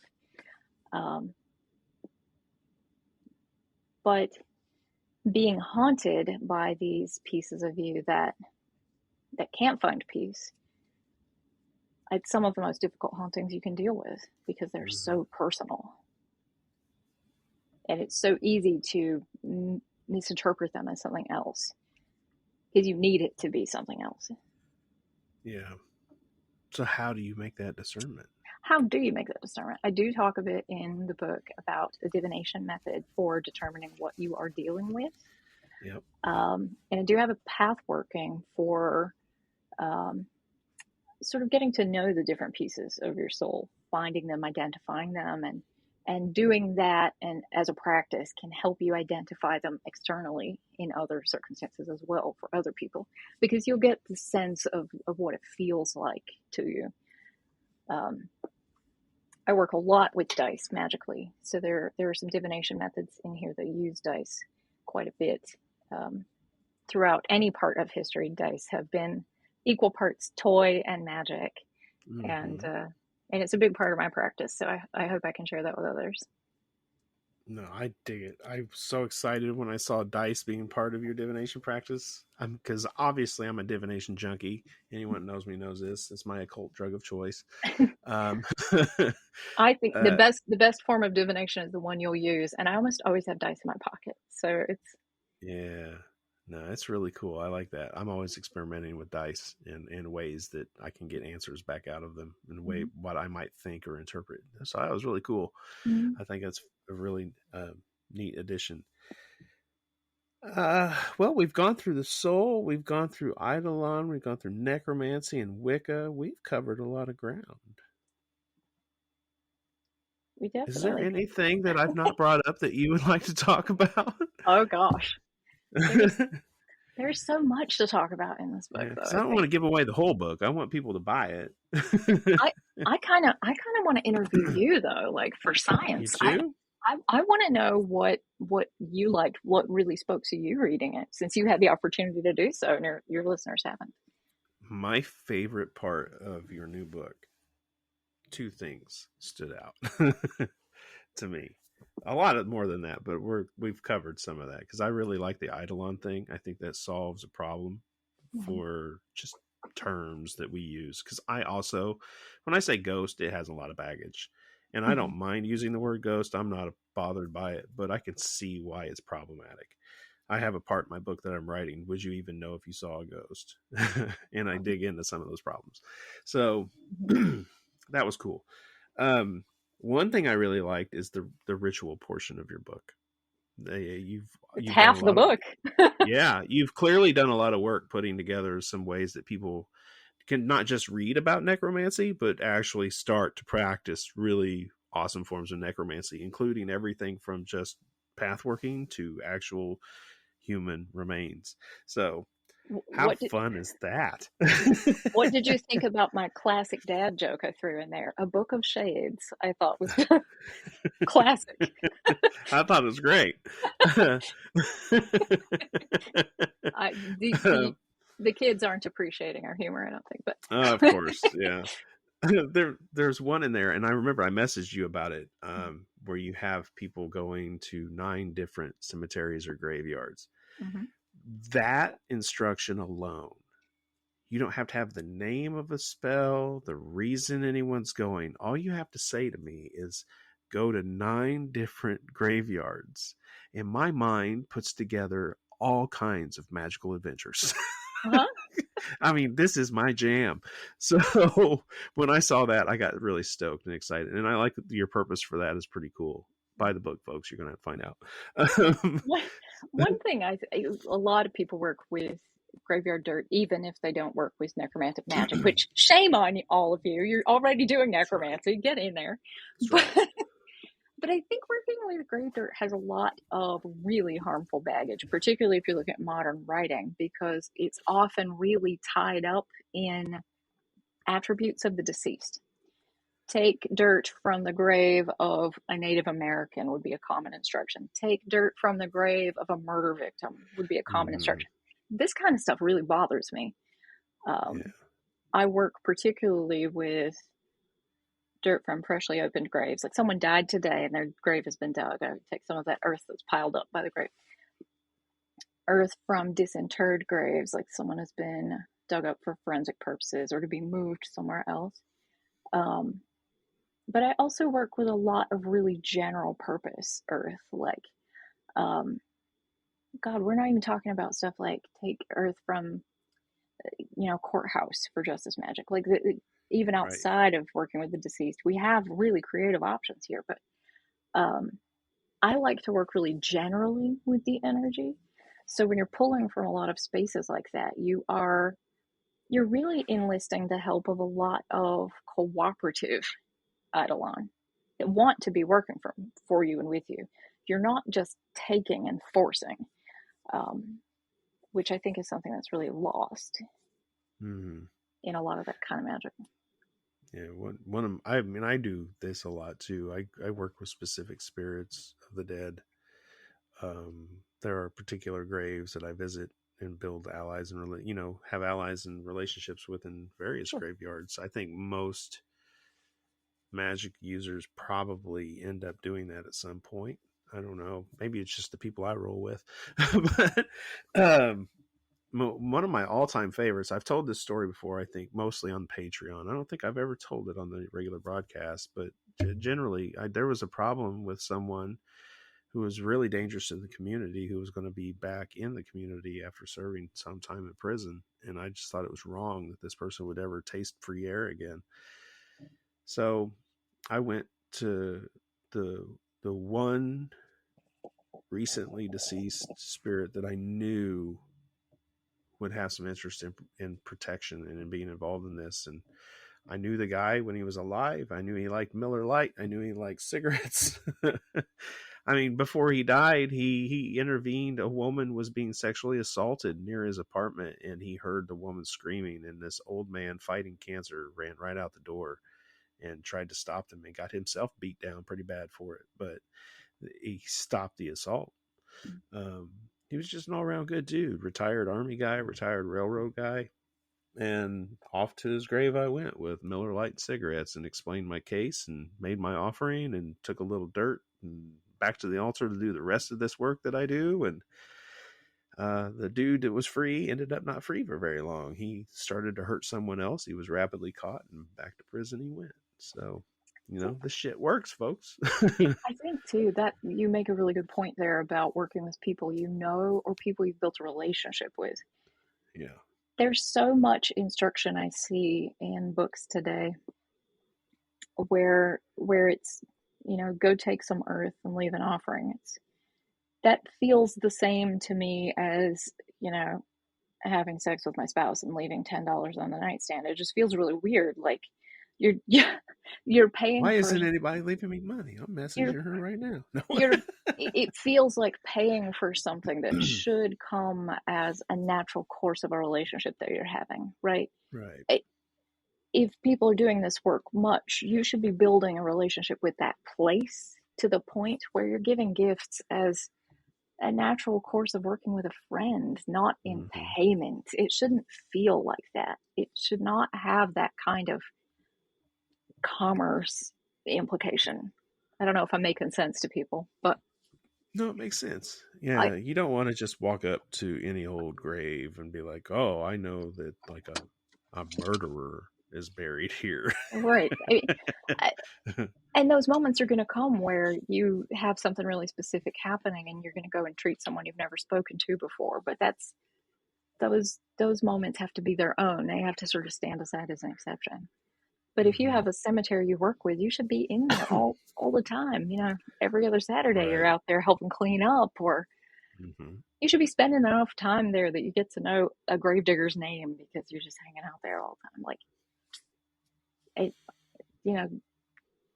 But being haunted by these pieces of you that can't find peace, it's some of the most difficult hauntings you can deal with because they're so personal. And it's so easy to misinterpret them as something else because you need it to be something else. Yeah. So how do you make that discernment? How do you make that discernment? I do talk a bit in the book about the divination method for determining what you are dealing with. Yep. And I do have a path working for sort of getting to know the different pieces of your soul, finding them, identifying them, and doing that, and as a practice can help you identify them externally in other circumstances as well for other people, because you'll get the sense of what it feels like to you. I work a lot with dice magically, so there are some divination methods in here that use dice quite a bit. Throughout any part of history, dice have been equal parts toy and magic, and it's a big part of my practice. So I hope I can share that with others. No, I dig it. I'm so excited when I saw dice being part of your divination practice. Because obviously I'm a divination junkie. Anyone who knows me knows this. It's my occult drug of choice. I think the best form of divination is the one you'll use, and I almost always have dice in my pocket. So it's it's really cool. I like that. I'm always experimenting with dice in ways that I can get answers back out of them in a way what I might think or interpret. So that was really cool. I think that's a really neat addition. Well, we've gone through the soul, we've gone through Eidolon, we've gone through necromancy and Wicca. We've covered a lot of ground. We definitely. Is there anything that I've not brought up that you would like to talk about? Oh gosh, there's so much to talk about in this book. Though I don't want to give away the whole book. I want people to buy it. I kind of want to interview you though, like for science. You too? I want to know what you liked, what really spoke to you reading it, since you had the opportunity to do so and your listeners haven't. My favorite part of your new book, two things stood out to me. A lot more than that, but we've covered some of that because I really like the Eidolon thing. I think that solves a problem for just terms that we use. Because I also, when I say ghost, it has a lot of baggage. And I don't mind using the word ghost. I'm not bothered by it, but I can see why it's problematic. I have a part in my book that I'm writing. Would you even know if you saw a ghost? And I dig into some of those problems. So that was cool. One thing I really liked is the ritual portion of your book. You've half the book. Yeah, you've clearly done a lot of work putting together some ways that people can not just read about necromancy, but actually start to practice really awesome forms of necromancy, including everything from just pathworking to actual human remains. So how fun is that? What did you think about my classic dad joke I threw in there? A book of shades, I thought was classic. I thought it was great. The kids aren't appreciating our humor, I don't think. But of course, yeah. There's one in there, and I remember I messaged you about it, where you have people going to 9 different cemeteries or graveyards. That instruction alone, you don't have to have the name of a spell, the reason anyone's going. All you have to say to me is, go to 9 different graveyards, and my mind puts together all kinds of magical adventures. Uh-huh. I mean, this is my jam. So when I saw that, I got really stoked and excited. And I like your purpose for that is pretty cool. Buy the book, folks. You're going to find out. One thing a lot of people work with graveyard dirt, even if they don't work with necromantic magic, which shame on all of you. You're already doing necromancy. Right. Get in there. But I think working with grave dirt has a lot of really harmful baggage, particularly if you look at modern writing, because it's often really tied up in attributes of the deceased. Take dirt from the grave of a Native American would be a common instruction. Take dirt from the grave of a murder victim would be a common instruction. This kind of stuff really bothers me. I work particularly with dirt from freshly opened graves. Like someone died today and their grave has been dug. I take some of that earth that's piled up by the grave. Earth from disinterred graves, like someone has been dug up for forensic purposes or to be moved somewhere else. But I also work with a lot of really general purpose earth, like, God, we're not even talking about stuff like take earth from, courthouse for justice magic. Like even outside of working with the deceased, we have really creative options here. But I like to work really generally with the energy. So when you're pulling from a lot of spaces like that, you're really enlisting the help of a lot of cooperative Eidolon that want to be working for you and with you. You're not just taking and forcing, which I think is something that's really lost in a lot of that kind of magic. Yeah, I do this a lot too. I work with specific spirits of the dead. There are particular graves that I visit and build allies and have allies and relationships within various graveyards. I think most magic users probably end up doing that at some point. I don't know. Maybe it's just the people I roll with. But one of my all-time favorites, I've told this story before, I think mostly on Patreon. I don't think I've ever told it on the regular broadcast, but generally there was a problem with someone who was really dangerous to the community, who was going to be back in the community after serving some time in prison. And I just thought it was wrong that this person would ever taste free air again. So I went to the one recently deceased spirit that I knew would have some interest in protection and in being involved in this. And I knew the guy when he was alive. I knew he liked Miller Lite. I knew he liked cigarettes. I mean, before he died, he intervened. A woman was being sexually assaulted near his apartment, and he heard the woman screaming, and this old man fighting cancer ran right out the door and tried to stop them and got himself beat down pretty bad for it. But he stopped the assault. He was just an all-around good dude, retired Army guy, retired railroad guy. And off to his grave I went with Miller Lite cigarettes and explained my case and made my offering and took a little dirt and back to the altar to do the rest of this work that I do. And the dude that was free ended up not free for very long. He started to hurt someone else. He was rapidly caught and back to prison he went. So, this shit works, folks. I think too that you make a really good point there about working with people or people you've built a relationship with. Yeah. There's so much instruction I see in books today where it's, go take some earth and leave an offering. That feels the same to me as, having sex with my spouse and leaving $10 on the nightstand. It just feels really weird. Like you're paying. Why isn't anybody leaving me money? I'm messaging her right now. It feels like paying for something that should come as a natural course of a relationship that you're having, right? Right. If people are doing this work much, you should be building a relationship with that place to the point where you're giving gifts as a natural course of working with a friend, not in payment. It shouldn't feel like that. It should not have that kind of commerce implication. I don't know if I'm making sense to people, but no, it makes sense. Yeah, you don't want to just walk up to any old grave and be like, "Oh, I know that like a murderer is buried here. Right. I, and those moments are going to come where you have something really specific happening and you're going to go and treat someone you've never spoken to before. But those moments have to be their own. They have to sort of stand aside as an exception. But if you have a cemetery you work with, you should be in there all the time. Every other Saturday you're Right. out there helping clean up, or you should be spending enough time there that you get to know a gravedigger's name because you're just hanging out there all the time.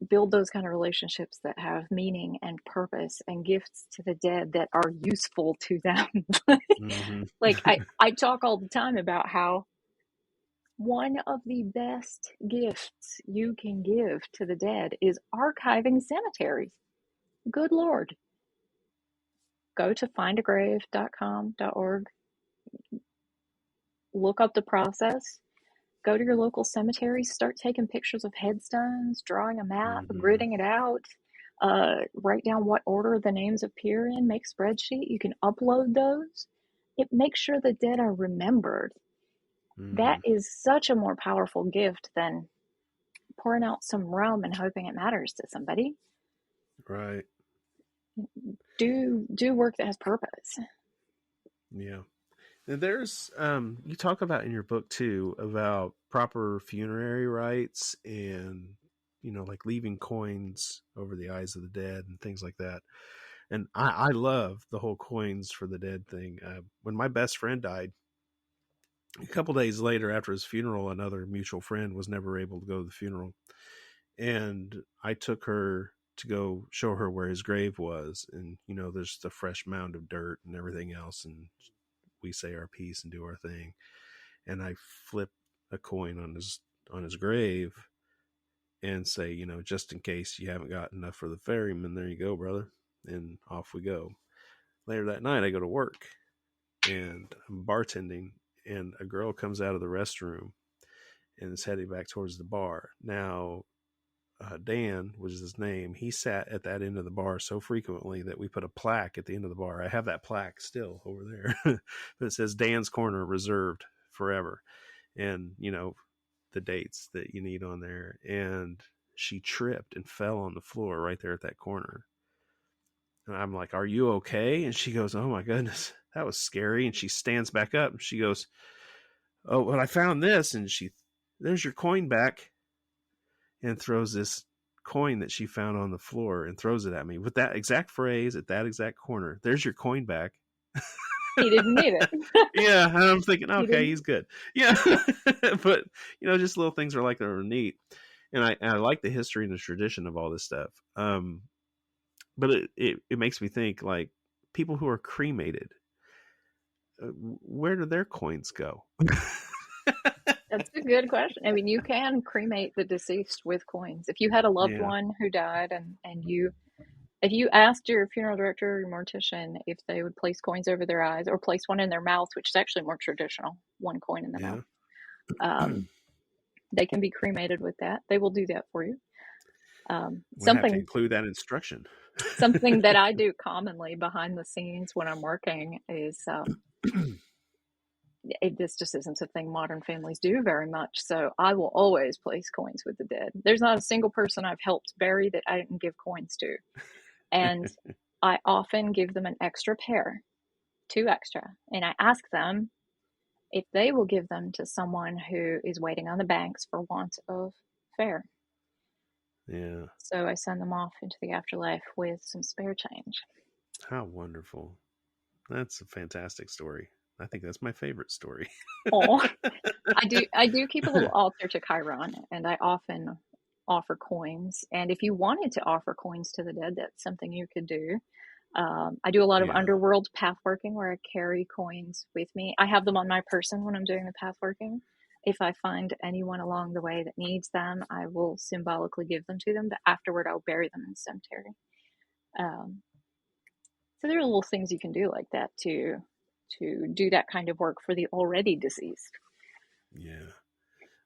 Build those kind of relationships that have meaning and purpose and gifts to the dead that are useful to them. I talk all the time about how one of the best gifts you can give to the dead is archiving cemeteries. Good Lord. Go to findagrave.com.org. Look up the process. Go to your local cemetery. Start taking pictures of headstones, drawing a map, gridding it out. Write down what order the names appear in. Make a spreadsheet. You can upload those. It makes sure the dead are remembered. That is such a more powerful gift than pouring out some rum and hoping it matters to somebody. Right. Do work that has purpose. Yeah. And there's you talk about in your book too about proper funerary rites and like leaving coins over the eyes of the dead and things like that. And I love the whole coins for the dead thing. When my best friend died, a couple days later after his funeral, another mutual friend was never able to go to the funeral. And I took her to go show her where his grave was. And, there's the fresh mound of dirt and everything else. And we say our piece and do our thing. And I flip a coin on his grave and say, just in case you haven't got enough for the ferryman, there you go, brother. And off we go. Later that night, I go to work and I'm bartending, and a girl comes out of the restroom and is heading back towards the bar. Now, Dan was his name. He sat at that end of the bar so frequently that we put a plaque at the end of the bar. I have that plaque still over there. But it says Dan's Corner reserved forever. And, the dates that you need on there. And she tripped and fell on the floor right there at that corner. And I'm like, "Are you okay?" And she goes, "Oh my goodness, that was scary." And she stands back up and she goes, "Oh, well, I found this." And there's your coin back. And throws this coin that she found on the floor and throws it at me with that exact phrase at that exact corner. "There's your coin back." He didn't need it. Yeah. And I'm thinking, okay, he's good. Yeah. But, just little things are like that are neat. And I like the history and the tradition of all this stuff. But it makes me think, like, people who are cremated, where do their coins go? That's a good question. I mean, you can cremate the deceased with coins. If you had a loved one who died and if you asked your funeral director or your mortician if they would place coins over their eyes or place one in their mouth, which is actually more traditional, one coin in the mouth, they can be cremated with that. They will do that for you. We have to include that instruction. Something that I do commonly behind the scenes when I'm working is this just isn't a thing modern families do very much. So I will always place coins with the dead. There's not a single person I've helped bury that I didn't give coins to. And I often give them an extra pair, 2 extra. And I ask them if they will give them to someone who is waiting on the banks for want of fare. Yeah. So I send them off into the afterlife with some spare change. How wonderful. That's a fantastic story. I think that's my favorite story. Oh, I do keep a little altar to Chiron, and I often offer coins. And if you wanted to offer coins to the dead, that's something you could do. I do a lot of underworld pathworking where I carry coins with me. I have them on my person when I'm doing the pathworking. If I find anyone along the way that needs them, I will symbolically give them to them, but afterward I'll bury them in the cemetery. So there are little things you can do like that to do that kind of work for the already deceased. Yeah.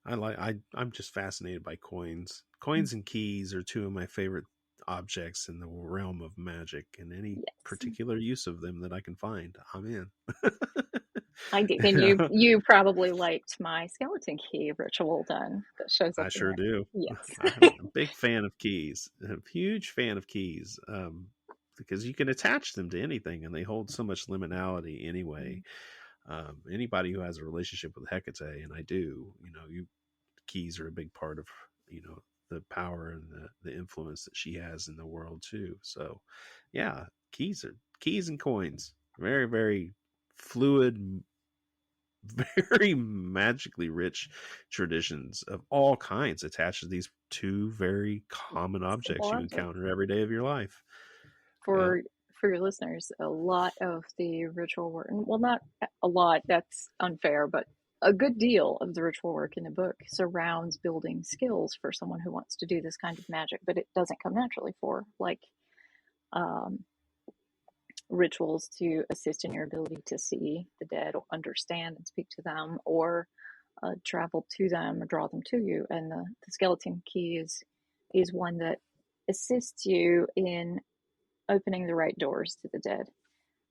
I'm just fascinated by coins. Coins and keys are 2 of my favorite objects in the realm of magic, and any particular use of them that I can find, I'm in. I did. And you probably liked my skeleton key ritual done that shows up I in sure there. do. Yes. I'm a big fan of keys. I'm a huge fan of keys, because you can attach them to anything, and they hold so much liminality anyway. Anybody who has a relationship with Hecate, and I do, keys are a big part of the power and the influence that she has in the world too. So, yeah, keys and coins, very very fluid, very magically rich traditions of all kinds attached to these two very common objects Simple you object. encounter every day of your life. Yeah. For your listeners, a lot of the ritual work, well, not a lot, that's unfair, but a good deal of the ritual work in the book surrounds building skills for someone who wants to do this kind of magic, but it doesn't come naturally for, like rituals to assist in your ability to see the dead or understand and speak to them, or travel to them or draw them to you. And the skeleton key is one that assists you in opening the right doors to the dead,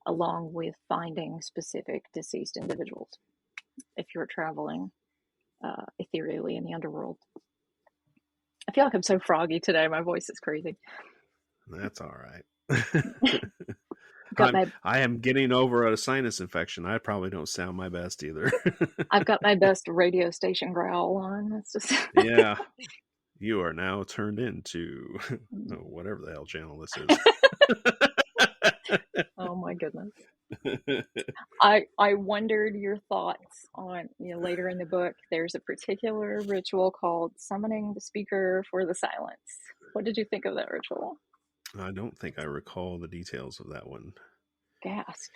along with finding specific deceased individuals if you're traveling ethereally in the underworld. I feel like I'm so froggy today. My voice is crazy. That's all right. Got my I am getting over a sinus infection. I probably don't sound my best either. I've got my best radio station growl on. That's just Yeah. You are now turned into whatever the hell channel this is. Oh my goodness. I wondered your thoughts on, later in the book, there's a particular ritual called summoning the speaker for the silence. What did you think of that ritual? I don't think I recall the details of that one. Gasp.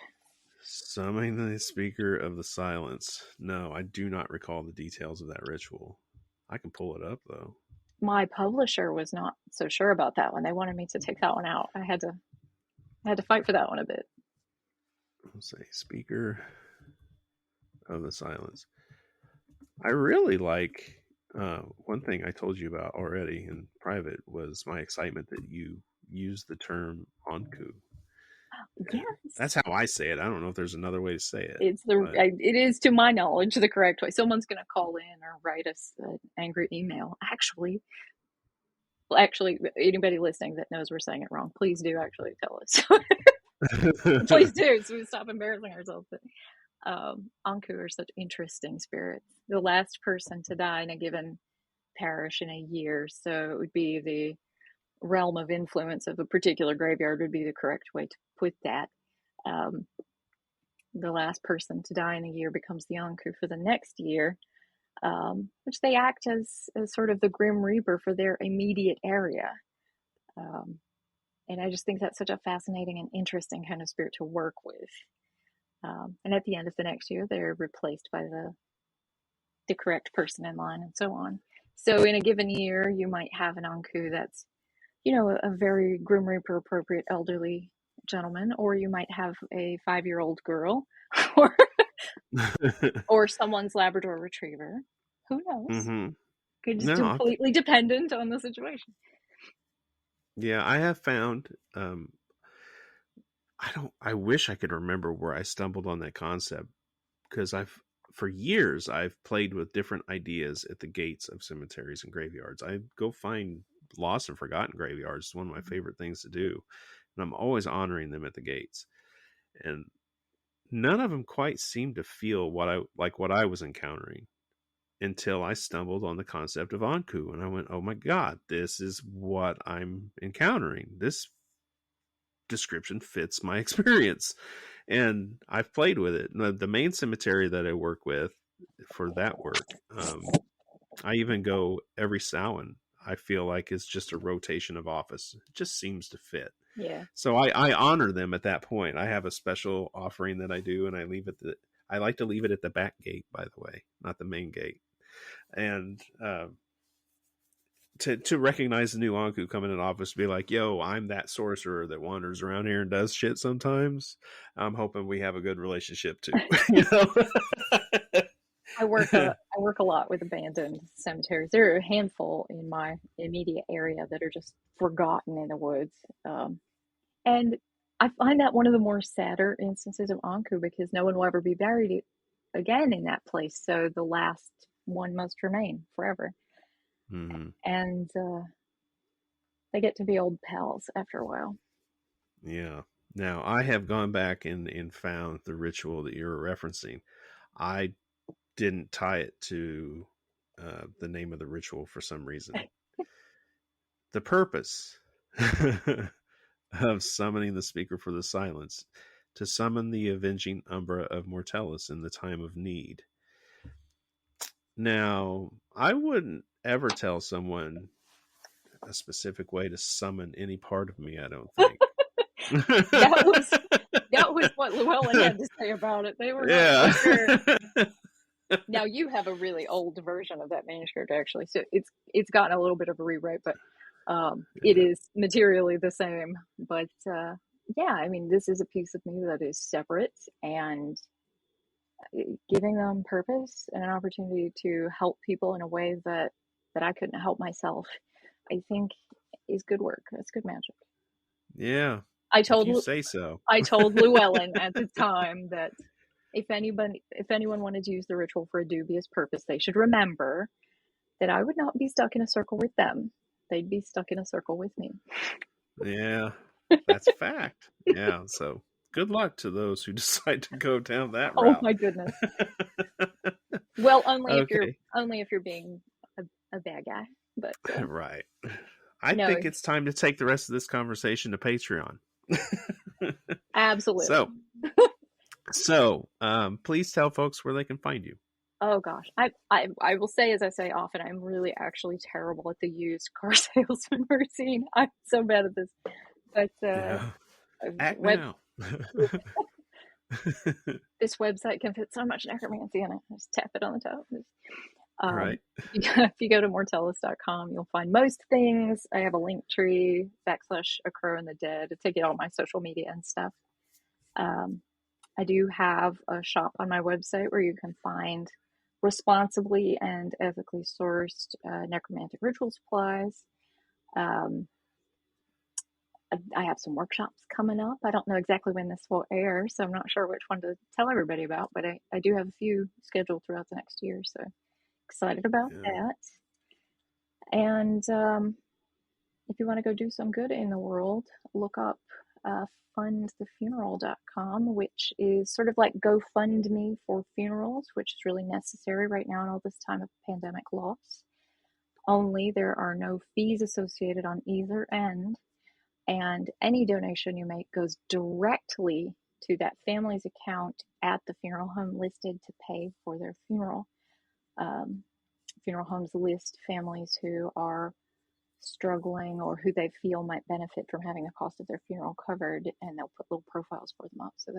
Summoning the speaker of the silence. No, I do not recall the details of that ritual. I can pull it up though. My publisher was not so sure about that one. They wanted me to take that one out. I had to fight for that one a bit. Let's say speaker of the silence. I really like one thing I told you about already in private was my excitement that you used the term Anku. Yes, that's how I say it. I don't know if there's another way to say it. It is, to my knowledge, the correct way. Someone's going to call in or write us an angry email. Actually, anybody listening that knows we're saying it wrong, please do actually tell us. Please do, so we stop embarrassing ourselves. But Anku are such interesting spirits. The last person to die in a given parish in a year, so it would be the realm of influence of a particular graveyard would be the correct way to put that. The last person to die in a year becomes the Anku for the next year, which they act as sort of the Grim Reaper for their immediate area. And I just think that's such a fascinating and interesting kind of spirit to work with. And at the end of the next year, they're replaced by the correct person in line, and so on. So in a given year, you might have an Anku that's, a very Grim Reaper appropriate elderly gentleman, or you might have a 5-year-old girl, or someone's Labrador Retriever. Who knows? Mm-hmm. It's completely dependent on the situation. Yeah, I have found. I wish I could remember where I stumbled on that concept, because for years I've played with different ideas at the gates of cemeteries and graveyards. I go find lost and forgotten graveyards. It's one of my favorite things to do, and I'm always honoring them at the gates. And none of them quite seemed to feel what I was encountering until I stumbled on the concept of Anku, and I went, "Oh my God, this is what I'm encountering. This description fits my experience." And I've played with it. The main cemetery that I work with for that work, I even go every Samhain. I feel like it's just a rotation of office. It just seems to fit. Yeah. So I honor them at that point. I have a special offering that I do, and I like to leave it at the back gate, by the way, not the main gate. And to recognize the new Anku coming in office, to be like, "Yo, I'm that sorcerer that wanders around here and does shit sometimes." I'm hoping we have a good relationship too. I work a lot with abandoned cemeteries. There are a handful in my immediate area that are just forgotten in the woods, and I find that one of the more sadder instances of Anku, because no one will ever be buried again in that place. So the last one must remain forever. Mm-hmm. And they get to be old pals after a while. Yeah. Now, I have gone back and found the ritual that you're referencing. I didn't tie it to the name of the ritual for some reason. The purpose of summoning the Speaker for the Silence, to summon the avenging Umbra of Mortellus in the time of need. Now, I wouldn't ever tell someone a specific way to summon any part of me, I don't think. that was what Llewellyn had to say about it. They were not sure. Now, you have a really old version of that manuscript, actually, so it's gotten a little bit of a rewrite, but it is materially the same. But yeah, I mean, this is a piece of me that is separate, and giving them purpose and an opportunity to help people in a way that I couldn't help myself, I think is good work. That's good magic. Yeah. If you say so. I told Llewellyn at the time that if anyone wanted to use the ritual for a dubious purpose, they should remember that I would not be stuck in a circle with them. They'd be stuck in a circle with me. Yeah, that's a fact. Yeah, so good luck to those who decide to go down that route. Oh my goodness. Well, only if you're being a bad guy. But right. I think it's time to take the rest of this conversation to Patreon. Absolutely. So please tell folks where they can find you. Oh gosh, I will say, as I say often, I'm really actually terrible at the used car salesman routine. I'm so bad at this. But Act now. This website can fit so much necromancy in it. Just tap it on the top. Right. If you go to mortellus.com, you'll find most things. I have a link tree / A Crow in the Dead to get all my social media and stuff. I do have a shop on my website where you can find responsibly and ethically sourced necromantic ritual supplies. I have some workshops coming up. I don't know exactly when this will air, so I'm not sure which one to tell everybody about, but I do have a few scheduled throughout the next year, so excited about that. And if you want to go do some good in the world, look up fundthefuneral.com, which is sort of like GoFundMe for funerals, which is really necessary right now in all this time of pandemic loss. Only there are no fees associated on either end, and any donation you make goes directly to that family's account at the funeral home listed to pay for their funeral. Funeral homes list families who are struggling or who they feel might benefit from having the cost of their funeral covered, and they'll put little profiles for them up. So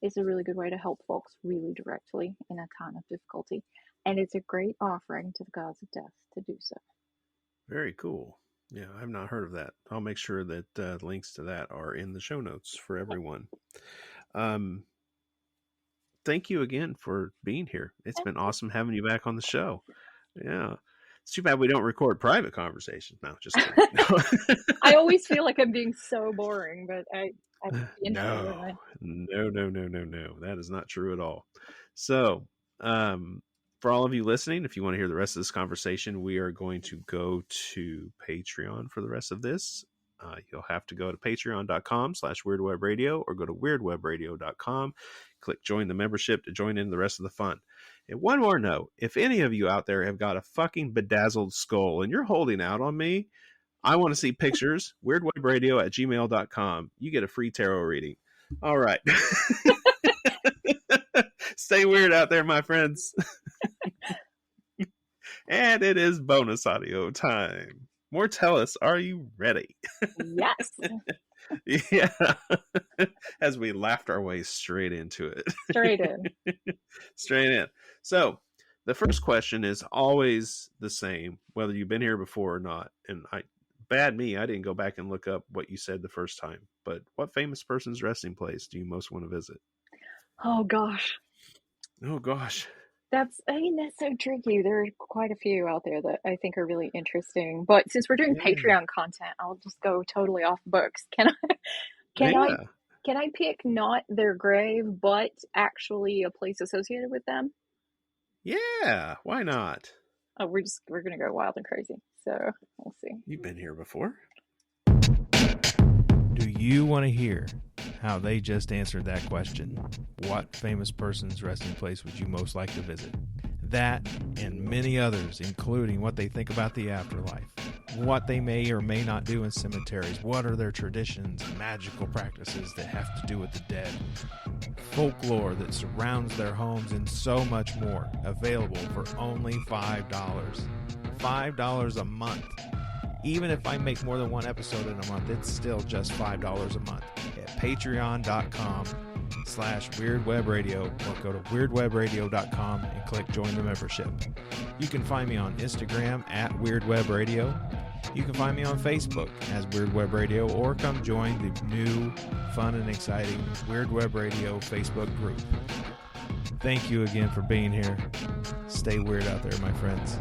it's a really good way to help folks really directly in a time of difficulty, and it's a great offering to the gods of death to do so. Very cool. Yeah, I've not heard of that. I'll make sure that links to that are in the show notes for everyone. Thank you again for being here. It's been awesome having you back on the show. Yeah. It's too bad we don't record private conversations. No, just kidding. No. I always feel like I'm being so boring, but No. That is not true at all. So, for all of you listening, if you want to hear the rest of this conversation, we are going to go to Patreon for the rest of this. You'll have to go to patreon.com/weirdwebradio or go to weirdwebradio.com. Click join the membership to join in the rest of the fun. And one more note, if any of you out there have got a fucking bedazzled skull and you're holding out on me, I want to see pictures. weirdwebradio@gmail.com. You get a free tarot reading. All right. Stay weird out there, my friends. And it is bonus audio time. Mortellus, are you ready? Yes. Yeah. As we laughed our way straight into it. Straight in. So the first question is always the same, whether you've been here before or not. And I didn't go back and look up what you said the first time. But what famous person's resting place do you most want to visit? Oh gosh. That's so tricky. There are quite a few out there that I think are really interesting. But since we're doing Patreon content, I'll just go totally off books. Can I Can I pick not their grave, but actually a place associated with them? Yeah, why not? Oh, we're gonna go wild and crazy. So we'll see. You've been here before. Do you want to hear how they just answered that question? What famous person's resting place would you most like to visit? That and many others, including what they think about the afterlife, what they may or may not do in cemeteries, what are their traditions and magical practices that have to do with the dead, folklore that surrounds their homes, and so much more, available for only $5. $5 a month. Even if I make more than one episode in a month, it's still just $5 a month at patreon.com/weirdwebradio, or go to weirdwebradio.com and click join the membership. You can find me on Instagram at weirdwebradio. You can find me on Facebook as Weird Web Radio, or come join the new, fun, and exciting Weird Web Radio Facebook group. Thank you again for being here. Stay weird out there, my friends.